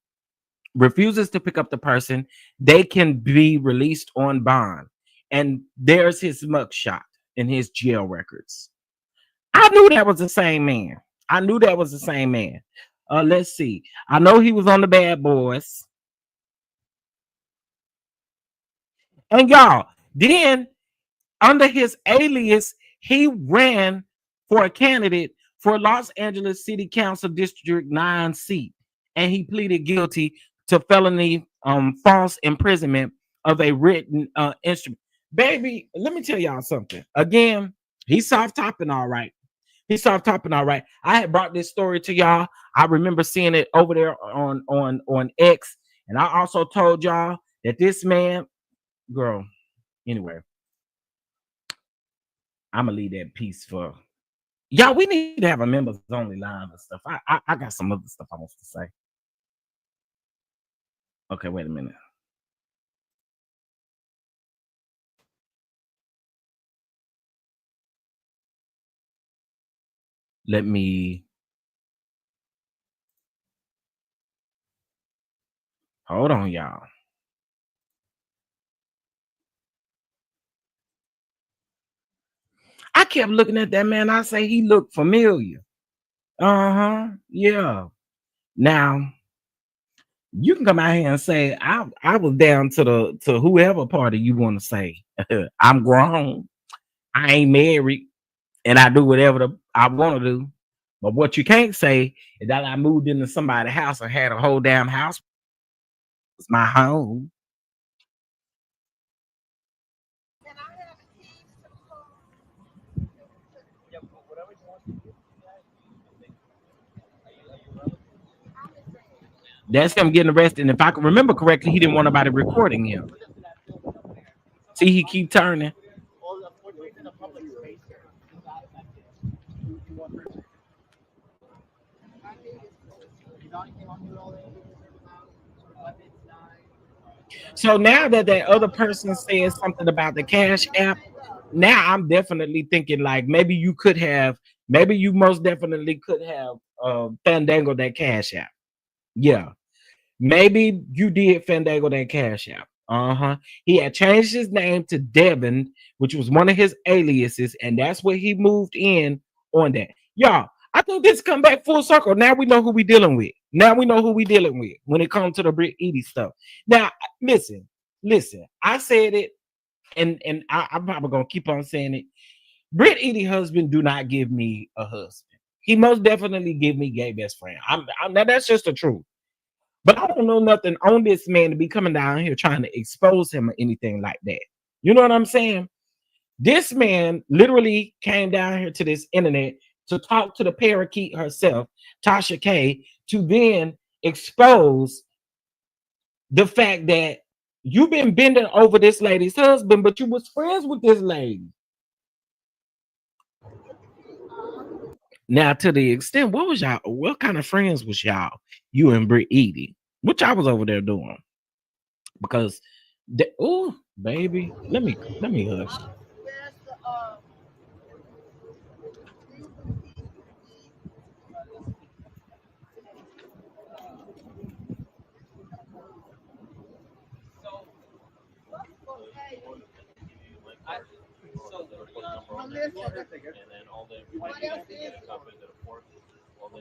refuses to pick up the person, they can be released on bond. And there's his mugshot and his jail records. I knew that was the same man. I knew that was the same man. Let's see. I know he was on the Bad Boys. And y'all, then under his alias, he ran for a candidate for Los Angeles City Council District 9 seat. And he pleaded guilty to felony false imprisonment of a written instrument. Baby, let me tell y'all something. Again, he's soft topping all right. He's soft topping all right. I had brought this story to y'all. I remember seeing it over there on X. And I also told y'all that this man, girl, anyway, I'm gonna leave that piece for y'all. We need to have a members only line and stuff. I got some other stuff I want to say. Okay, wait a minute. Let me hold on, y'all. I kept looking at that man. I say he looked familiar. Yeah. Now you can come out here and say I was down to whoever party you want to say. I'm grown. I ain't married, and I do whatever I want to do. But what you can't say is that I moved into somebody's house and had a whole damn house. It was my home. That's him getting arrested. And if I can remember correctly, he didn't want nobody recording him. See, he keep turning. So now that other person says something about the Cash App, now I'm definitely thinking like maybe you most definitely could have Fandango that Cash App. Yeah, maybe you did Fandango that Cash App. He had changed his name to Devin, which was one of his aliases, and that's where he moved in on that. Y'all, I think this come back full circle. Now we know who we dealing with. Now we know who we dealing with when it comes to the Brit Eady stuff. Now, listen. I said it, and I'm probably gonna keep on saying it. Brit Eady husband do not give me a husband. He most definitely give me gay best friend. Now that's just the truth. But I don't know nothing on this man to be coming down here trying to expose him or anything like that. You know what I'm saying? This man literally came down here to this internet to talk to the parakeet herself, Tasha K, to then expose the fact that you've been bending over this lady's husband, but you was friends with this lady. Now, to the extent, what kind of friends was y'all? You and Brit Eady. What y'all was over there doing? Because oh baby, let me hush.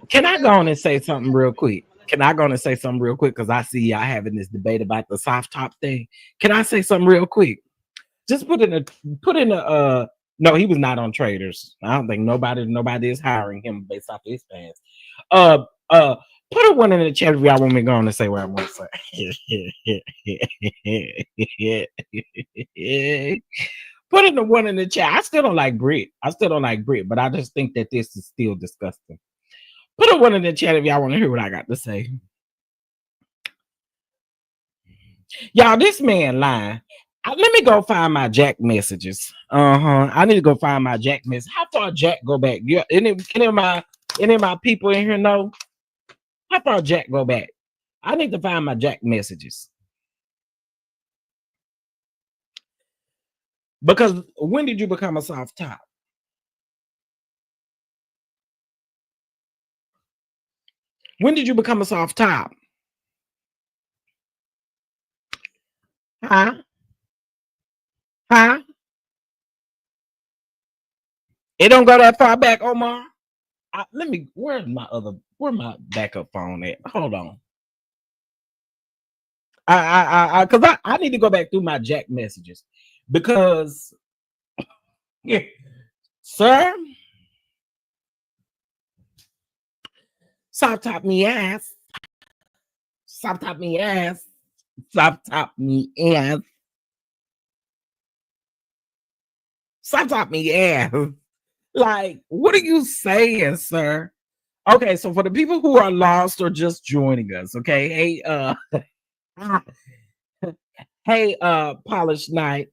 Can I go on and say something real quick? Can I go and say something real quick? Because I see y'all having this debate about the soft top thing. Can I say something real quick? Just put in a no, he was not on Traders. I don't think nobody is hiring him based off his past. Put a one in the chat if y'all want me to go on and say what I want to say. Put in the one in the chat. I still don't like Brit. But I just think that this is still disgusting. Put a one in the chat if y'all want to hear what I got to say. Y'all, this man lying. Let me go find my Jack messages. I need to go find my Jack message. How far Jack go back? Yeah, any of my people in here know? How far Jack go back? I need to find my Jack messages. Because when did you become a soft top? When did you become a soft top? Huh? It don't go that far back, Omar. Where's my backup phone at? Hold on. I need to go back through my Jack messages because, yeah, sir, soft top me ass, soft top me ass, soft top me ass, soft top me ass. Like, what are you saying, sir? Okay, so for the people who are lost or just joining us, okay, hey, Polished Night.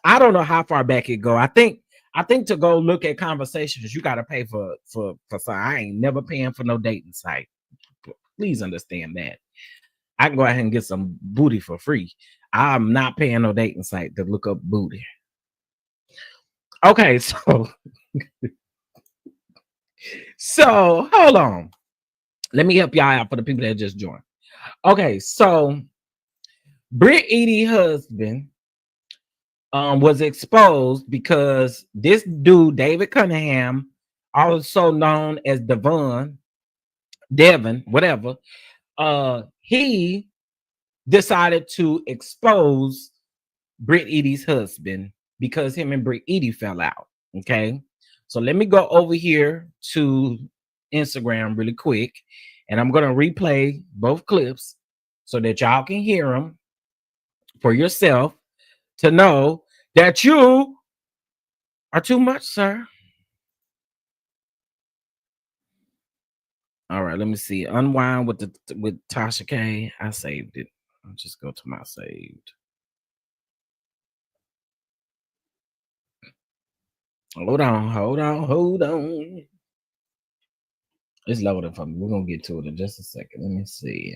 I don't know how far back it go. I think to go look at conversations, you gotta pay for something. I ain't never paying for no dating site. Please understand that. I can go ahead and get some booty for free. I'm not paying no dating site to look up booty. Okay, so so hold on. Let me help y'all out for the people that just joined. Okay, so Brit Eady husband was exposed because this dude, David Cunningham, also known as Devon, whatever, he decided to expose Brit Eady's husband because him and Brit Eady fell out. Okay, so let me go over here to Instagram really quick, and I'm gonna replay both clips so that y'all can hear them for yourself to know that you are too much, sir. All right, let me see. Unwind with Tasha K. I saved it. I'll just go to my saved. Hold on. It's loading for me. We're gonna get to it in just a second. Let me see.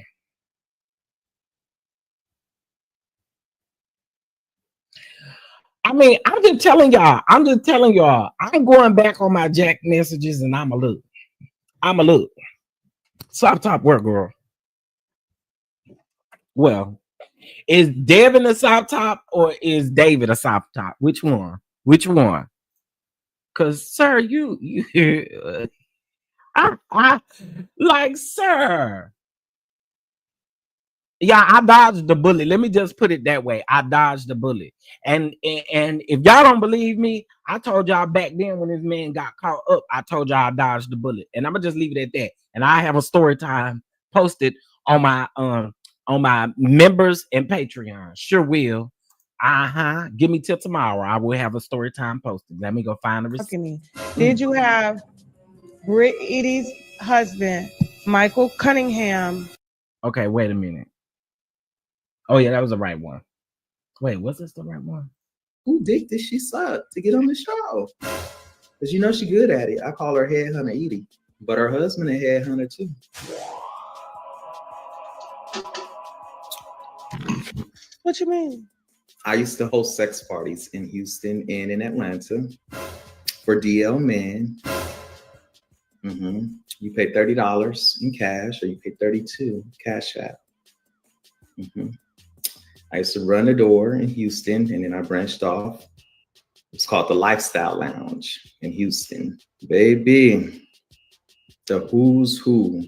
I mean, I'm just telling y'all. I'm going back on my Jack messages and I'm a look. Soft top work, girl. Well, is Devin a soft top or is David a soft top? Which one? Because, sir, you like, sir. Yeah, I dodged the bullet. Let me just put it that way. I dodged the bullet. And if y'all don't believe me, I told y'all back then when this man got caught up, I told y'all I dodged the bullet. And I'm gonna just leave it at that. And I have a story time posted on my members and Patreon. Sure will. Give me till tomorrow. I will have a story time posted. Let me go find the receipt. Did you have Brit Eady's husband, Micheal Cunningham? Okay, wait a minute. Oh yeah, that was the right one. Wait, was this the right one? Who dick did she suck to get on the show? Because you know she good at it. I call her headhunter Eady, but her husband a headhunter too. What you mean? I used to host sex parties in Houston and in Atlanta for DL men. You pay $30 in cash, or you pay $32 cash out. I used to run the door in Houston, and then I branched off. It's called the Lifestyle Lounge in Houston. Baby, the who's who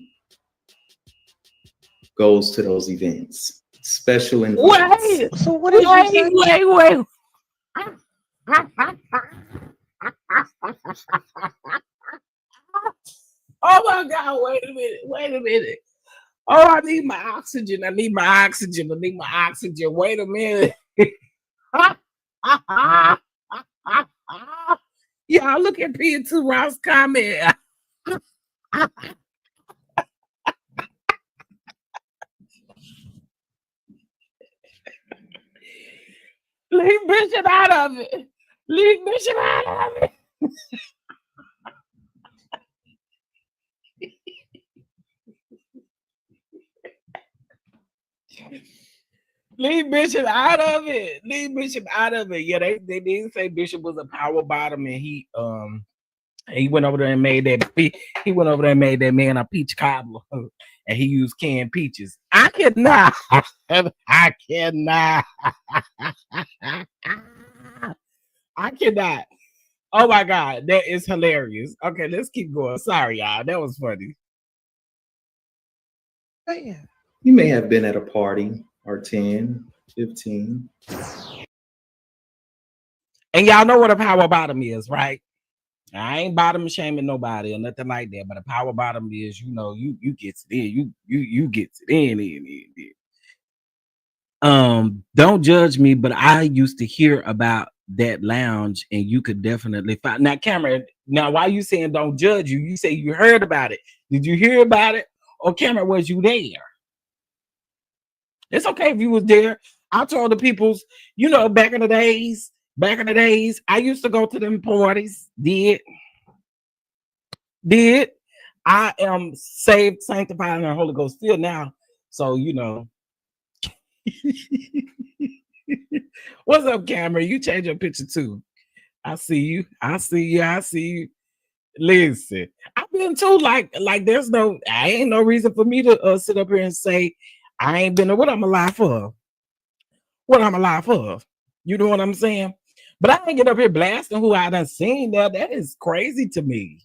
goes to those events. Special invites. Wait, so what did you say? Wait. Oh my God, wait a minute. Oh, I need my oxygen. Wait a minute. Y'all look at P2 Ross comment. Leave Bishop out of it. Leave Bishop out of it. Leave Bishop out of it. Yeah, they did say Bishop was a power bottom, and he went over there and made that man a peach cobbler, and he used canned peaches. I cannot. Oh my God, that is hilarious. Okay, let's keep going. Sorry, y'all. That was funny. Man. You may have been at a party or 10, 15. And y'all know what a power bottom is, right? I ain't bottom shaming nobody or nothing like that, but a power bottom is, you get it in. You get it in. Don't judge me, but I used to hear about that lounge, and you could definitely find. Now, Cameron, why you saying don't judge you? You say you heard about it. Did you hear about it? Or Cameron, was you there? It's okay if you was there. I told the peoples, back in the days, I used to go to them parties. Did. I am saved, sanctified, and the Holy Ghost still now. So, What's up, Cameron? You change your picture too. I see you. Listen, I've been told like there's I ain't no reason for me to sit up here and say I ain't been. What I'm alive for? You know what I'm saying? But I ain't get up here blasting who I done seen there. That is crazy to me.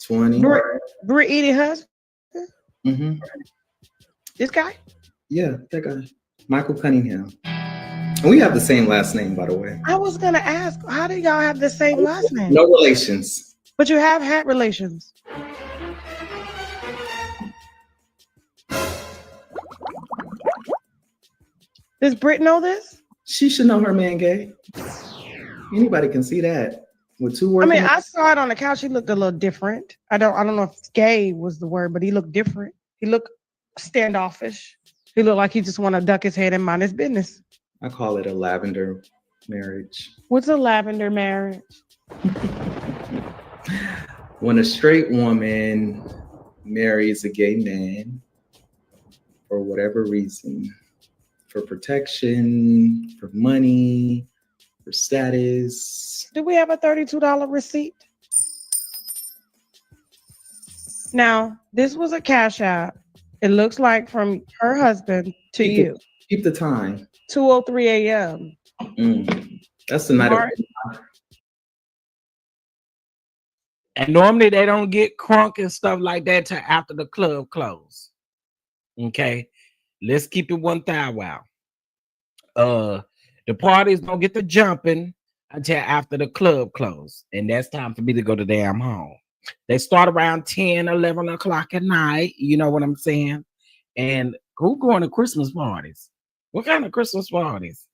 20. Brit Eady husband? Mm-hmm. This guy? Yeah, that guy. Michael Cunningham. And we have the same last name, by the way. I was gonna ask, how do y'all have the same last name? No relations. But you have had relations. Does Brit know this? She should know her man gay. Anybody can see that. With 2 words. I mean, I saw it on the couch. He looked a little different. I don't know if gay was the word, but he looked different. He looked standoffish. He looked like he just want to duck his head and mind his business. I call it a lavender marriage. What's a lavender marriage? When a straight woman marries a gay man for whatever reason, for protection, for money, for status. Do we have a $32 receipt? Now, this was a cash app. It looks like from her husband to you. Keep the time. 2:03 a.m. That's the night of. And normally they don't get crunk and stuff like that till after the club close. Okay, let's keep it 1,000. The parties don't get to jumping until after the club close, and that's time for me to go to damn home. They start around 10, 11 o'clock at night. You know what I'm saying? And who going to Christmas parties? What kind of Christmas parties?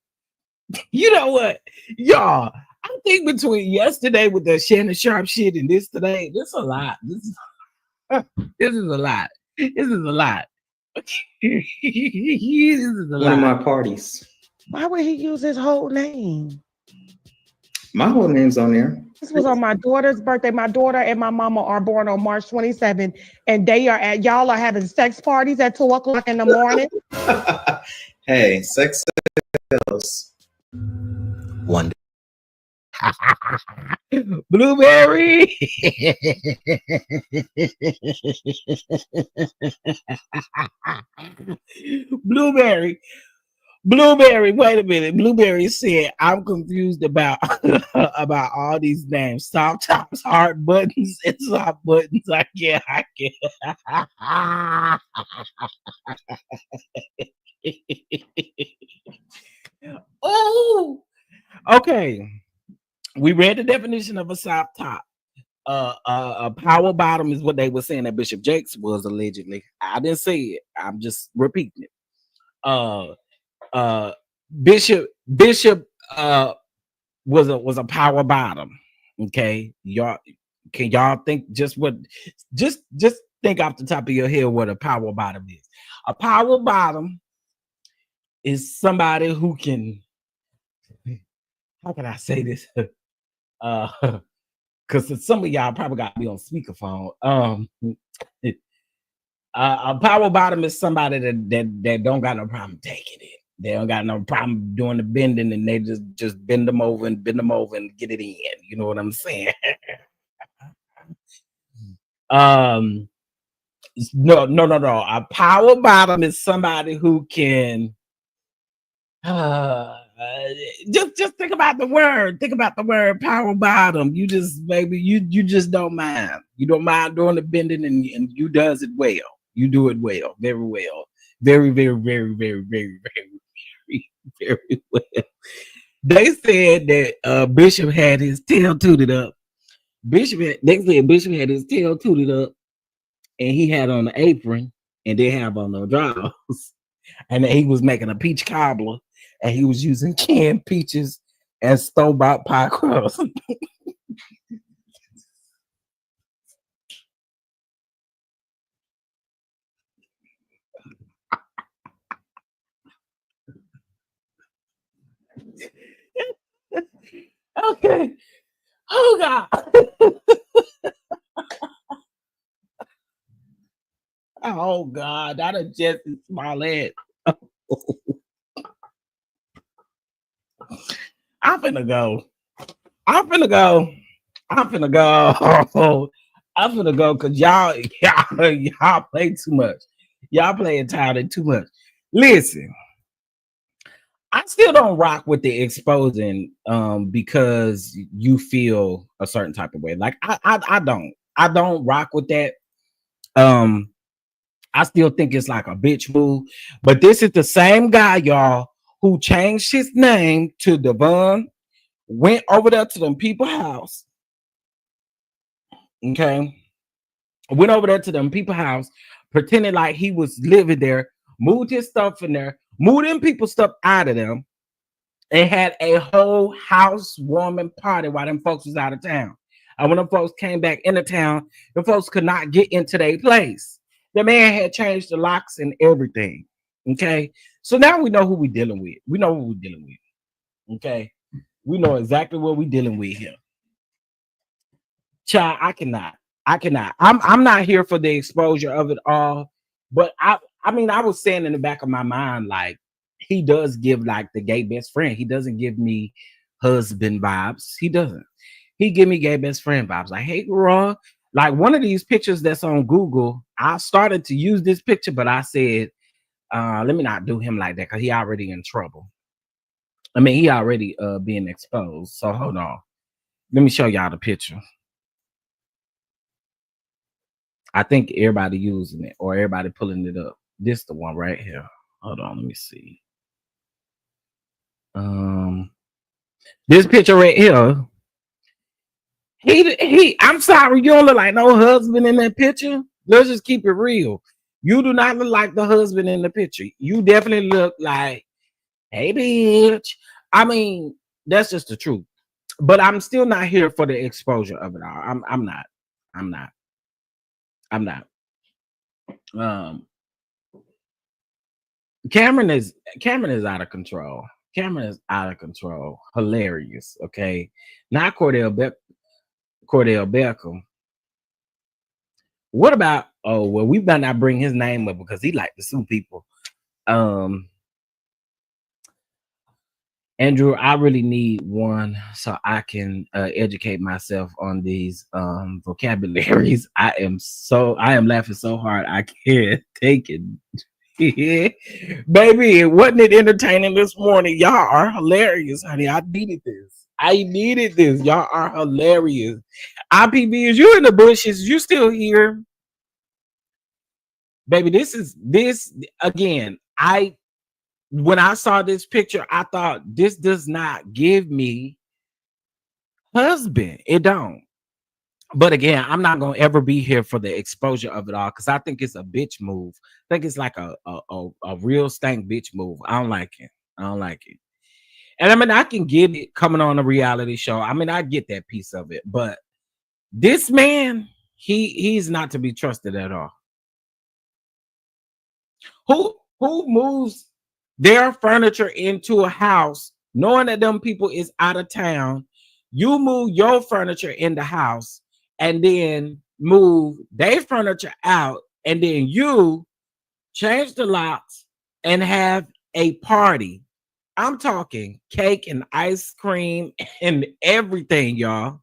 You know what, y'all? I think between yesterday with the Shannon Sharp shit and this today, this is a lot. This is a lot. One of my parties. Why would he use his whole name? My whole name's on there. This was on my daughter's birthday. My daughter and my mama are born on March 27th, and y'all are having sex parties at 2 o'clock in the morning. Hey, sex sells. One. Blueberry. Blueberry, wait a minute. Blueberry said, I'm confused about about all these names. Soft tops, hard buttons, and soft buttons. I can't. Oh, okay. We read the definition of a soft top. A power bottom is what they were saying that Bishop Jakes was allegedly. I didn't say it. I'm just repeating it. Uh, uh, Bishop was a power bottom. Okay, y'all, can y'all think just think off the top of your head what a power bottom is? A power bottom is somebody who can, how can I say this? Because some of y'all probably got me on speakerphone. A power bottom is somebody that don't got no problem taking it. They don't got no problem doing the bending, and they just bend them over and get it in. You know what I'm saying? No. A power bottom is somebody who can just think about the word. Think about the word power bottom. You just you just don't mind. You don't mind doing the bending, and you does it well. You do it well, very well, very well. They said that Bishop had his tail tooted up. They said Bishop had his tail tooted up, and he had on an apron, and they have on no drawers, and he was making a peach cobbler, and he was using canned peaches and store-bought pie crust. Okay. Oh God. Oh God, that is just Smollett. I'm finna go. I'm finna go because y'all play too much. Y'all play entirely too much. Listen, I still don't rock with the exposing because you feel a certain type of way. Like I don't rock with that. I still think it's like a bitch move. But this is the same guy, y'all, who changed his name to Devon, went over there to them people's house. Okay. Went over there to them people's house, pretending like he was living there, moved his stuff in there, moved them people's stuff out of them, and had a whole housewarming party while them folks was out of town. And when them folks came back into town, the folks could not get into their place. The man had changed the locks and everything. Okay. So now we know who we're dealing with. We know who we're dealing with. Okay. We know exactly what we're dealing with here. Child, I cannot. I'm not here for the exposure of it all. But I mean, I was saying in the back of my mind, like, he does give like the gay best friend. He doesn't give me husband vibes. He doesn't. He give me gay best friend vibes. Like, hey, Raw, like one of these pictures that's on Google, I started to use this picture, but I said, let me not do him like that because he already in trouble. I mean, he already being exposed. So hold on. Let me show y'all the picture. I think everybody using it or everybody pulling it up. This the one right here. Hold on, let me see. This picture right here. I'm sorry, you don't look like no husband in that picture. Let's just keep it real. You do not look like the husband in the picture. You definitely look like, hey, bitch. I mean, that's just the truth. But I'm still not here for the exposure of it all. I'm not. Cameron is out of control. Cameron is out of control. Hilarious. Okay. Not Cordell Beckham. What about, oh well, we better not bring his name up because he like to sue people. Andrew, I really need one so I can educate myself on these vocabularies. I am laughing so hard I can't take it. Baby, wasn't it entertaining this morning? Y'all are hilarious, honey. I needed this. I needed this. Y'all are hilarious. IPB, is you in the bushes? You still here? Baby, this again. When I saw this picture, I thought this does not give me husband. It don't. But again, I'm not gonna ever be here for the exposure of it all because I think it's a bitch move. I think it's like a real stank bitch move. I don't like it. I don't like it. And I mean, I can get it coming on a reality show. I mean, I get that piece of it, but this man, he's not to be trusted at all. Who moves their furniture into a house knowing that them people is out of town? You move your furniture in the house and then move their furniture out, and then you change the locks and have a party. I'm talking cake and ice cream and everything, y'all.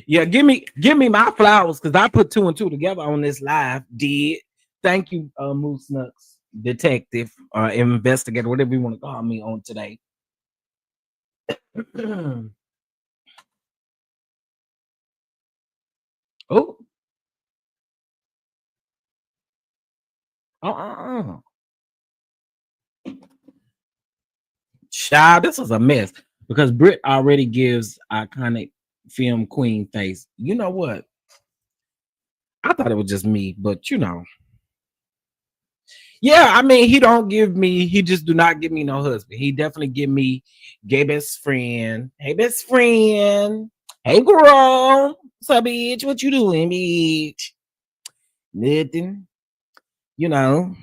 Yeah, give me my flowers because I put two and two together on this live. Did thank you, Moose Nuts, detective, investigator, whatever you want to call me on today. Oh, uh. Child, this was a mess because Brit already gives iconic film queen face. You know what? I thought it was just me, but you know. Yeah, I mean, he just do not give me no husband. He definitely give me gay best friend. Hey, best friend. Hey, girl. What's up, bitch? What you doing, bitch? Nothing. You know,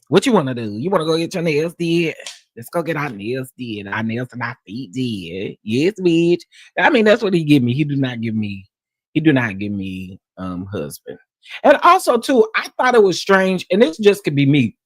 what you want to do? You want to go get your nails did? Let's go get our nails did. Our nails and our feet did. Yes, bitch. I mean, that's what he give me. He do not give me husband. And also, too, I thought it was strange, and this just could be me.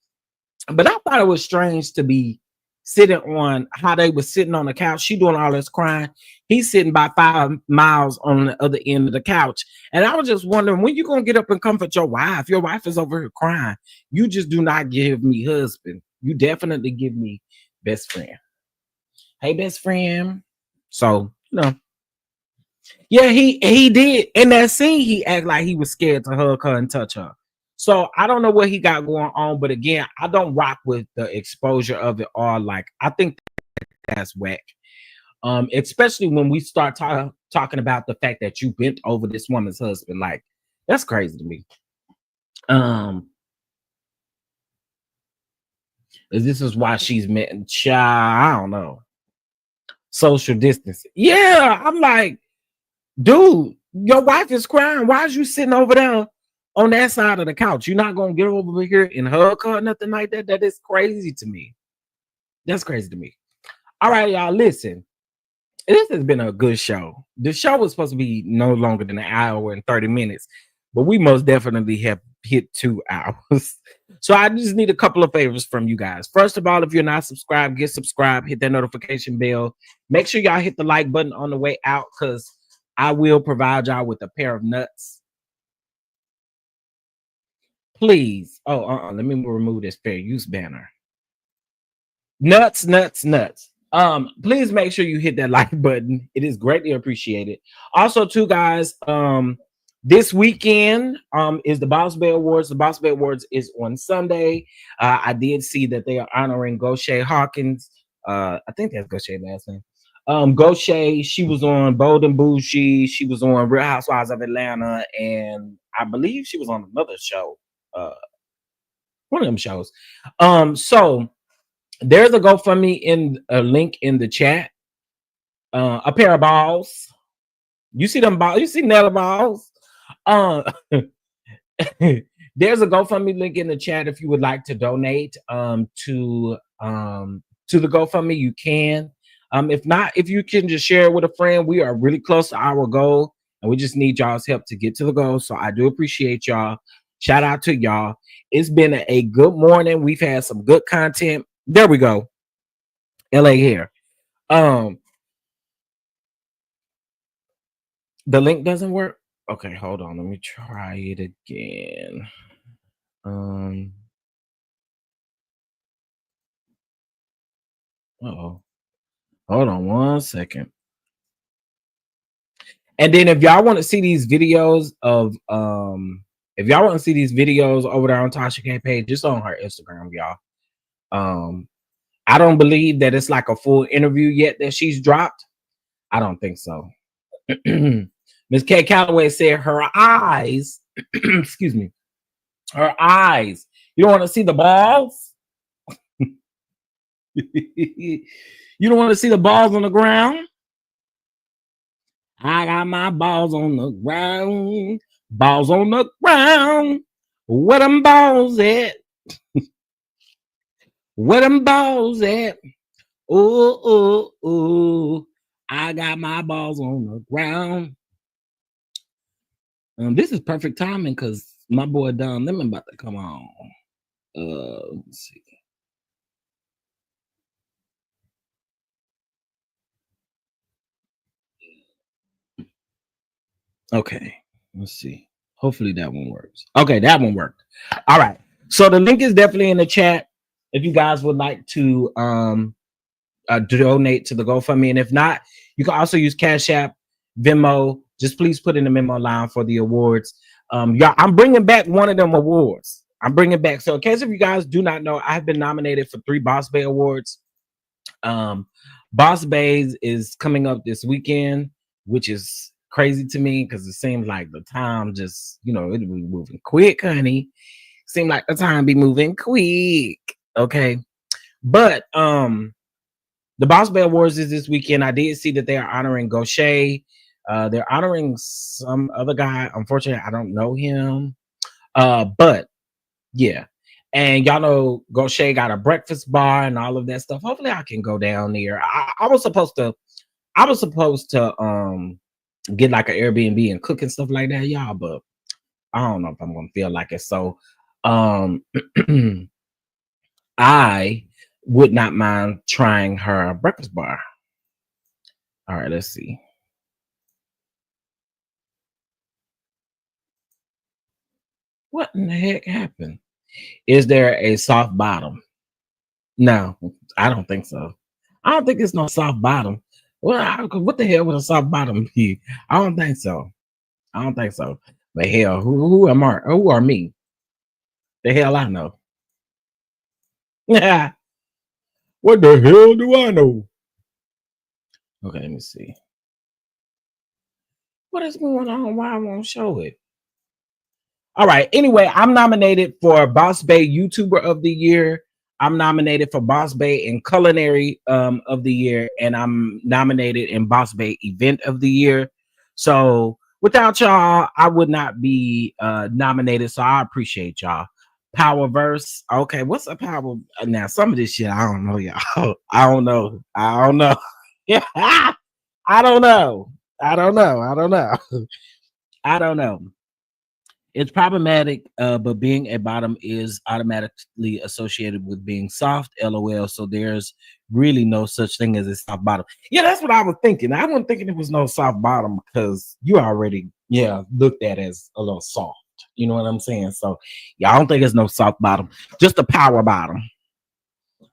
But I thought it was strange to be sitting on how they were sitting on the couch. She doing all this crying. He's sitting by 5 miles on the other end of the couch. And I was just wondering, when you gonna get up and comfort your wife? Your wife is over here crying. You just do not give me husband. You definitely give me best friend. Hey, best friend. So, you know. Yeah, he did. In that scene, he acted like he was scared to hug her and touch her. So I don't know what he got going on, but again, I don't rock with the exposure of it all. Like, I think that's whack. Especially when we start talking about the fact that you bent over this woman's husband. Like, that's crazy to me. This is why she's met. Child, I don't know. Social distance. Yeah, I'm like, dude, your wife is crying. Why is you sitting over there on that side of the couch? You're not gonna get over here and hug her or nothing like that. That is crazy to me. That's crazy to me. All right, y'all. Listen, this has been a good show. The show was supposed to be no longer than an hour and 30 minutes, but we most definitely have hit 2 hours. So I just need a couple of favors from you guys. First of all, if you're not subscribed, get subscribed, hit that notification bell. Make sure y'all hit the like button on the way out because I will provide y'all with a pair of nuts. Please. Oh, let me remove this fair use banner. Nuts, nuts, nuts. Please make sure you hit that like button. It is greatly appreciated. Also, too, guys, this weekend is the Boss Bay Awards. The Boss Bay Awards is on Sunday. I did see that they are honoring Goshay Hawkins. I think that's Goshay last name. Goshay, she was on Bold and Bougie. She was on Real Housewives of Atlanta, and I believe she was on another show. One of them shows. So there's a GoFundMe in a link in the chat. A pair of balls. You see them balls? You see Nella balls? There's a GoFundMe link in the chat if you would like to donate to the GoFundMe. You can. If not, if you can just share it with a friend. We are really close to our goal, and we just need y'all's help to get to the goal. So I do appreciate y'all. Shout out to y'all. It's been a good morning. We've had some good content. There we go. LA here. The link doesn't work. Okay, hold on. Let me try it again. Uh-oh. Hold on one second. And then if y'all want to see these videos of if y'all want to see these videos over there on Tasha K page, just on her Instagram, y'all. I don't believe that it's like a full interview yet that she's dropped. I don't think so. Miss K Calloway said her eyes, excuse me, her eyes. You don't want to see the balls? You don't want to see the balls on the ground? I got my balls on the ground. Balls on the ground. Where them balls at? Where them balls at? Oh, oh, oh. I got my balls on the ground. This is perfect timing because my boy Don Lemon about to come on. Let's see. Okay, let's see. Hopefully that one works. Okay, that one worked. All right. So the link is definitely in the chat if you guys would like to donate to the GoFundMe. And if not, you can also use Cash App, Venmo. Just please put in the memo line for the awards. Y'all, I'm bringing back one of them awards. I'm bringing back. So in case if you guys do not know, I've been nominated for 3 Boss Bay Awards. Boss Bays is coming up this weekend, which is crazy to me because it seems like the time just, it'll be moving quick, honey. Seem like the time be moving quick. Okay. But the Boss Bay Awards is this weekend. I did see that they are honoring Gaucher. They're honoring some other guy. Unfortunately, I don't know him. But yeah. And y'all know Gaucher got a breakfast bar and all of that stuff. Hopefully I can go down there. I was supposed to get like an Airbnb and cook and stuff like that, y'all, but I don't know if I'm gonna feel like it. So I would not mind trying her breakfast bar. All right, let's see. What in the heck happened? Is there a soft bottom? No, I don't think so. I don't think it's no soft bottom. Well, what the hell would a soft bottom be? I don't think so. I don't think so. But hell, who am I? Who are me? The hell I know. Yeah. What the hell do I know? Okay, let me see. What is going on? Why I won't show it? All right. Anyway, I'm nominated for Boss Bay YouTuber of the Year. I'm nominated for Boss Bay and Culinary of the Year, and I'm nominated in Boss Bay Event of the Year. So without y'all, I would not be nominated. So I appreciate y'all. Powerverse. Okay, what's a power? Now some of this shit I don't know, y'all. I don't know. Yeah, I don't know. I don't know. It's problematic, but being a bottom is automatically associated with being soft. LOL. So there's really no such thing as a soft bottom. Yeah, that's what I was thinking. I wasn't thinking it was no soft bottom because you already, looked at as a little soft. You know what I'm saying? So yeah, I don't think it's no soft bottom, just a power bottom.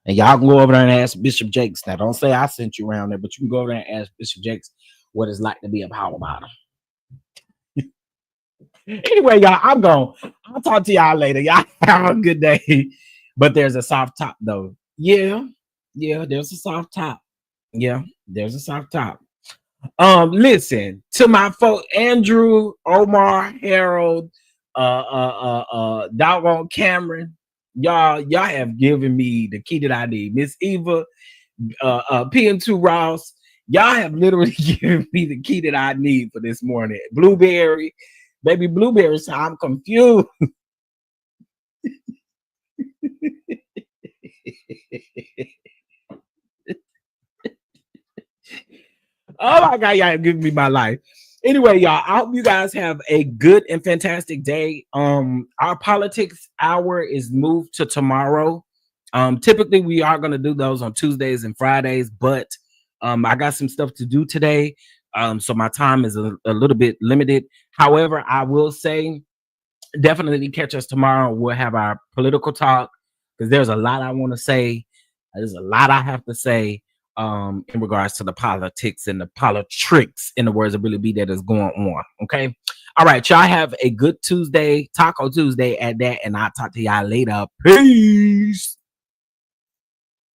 And y'all can go over there and ask Bishop Jakes. Now, don't say I sent you around there, but you can go over there and ask Bishop Jakes what it's like to be a power bottom. Anyway, y'all, I'm gone. I'll talk to y'all later. Y'all have a good day. But there's a soft top, though. Yeah, there's a soft top. Yeah, there's a soft top. Listen to my folk Andrew, Omar, Harold, doggone Cameron. Y'all have given me the key that I need. Miss Eva, PN2 Ross, y'all have literally given me the key that I need for this morning. Blueberry, baby Blueberry, so I'm confused. Oh my God, y'all have given me my life. Anyway, y'all, I hope you guys have a good and fantastic day. Our politics hour is moved to tomorrow. Typically we are going to do those on Tuesdays and Fridays, but I got some stuff to do today. So my time is a little bit limited. However, I will say definitely catch us tomorrow. We'll have our political talk because there's a lot I want to say. There's a lot I have to say in regards to the politics and the politics, in the words of Billy B, that is going on. Okay. All right. Y'all have a good Tuesday, Taco Tuesday at that. And I'll talk to y'all later. Peace.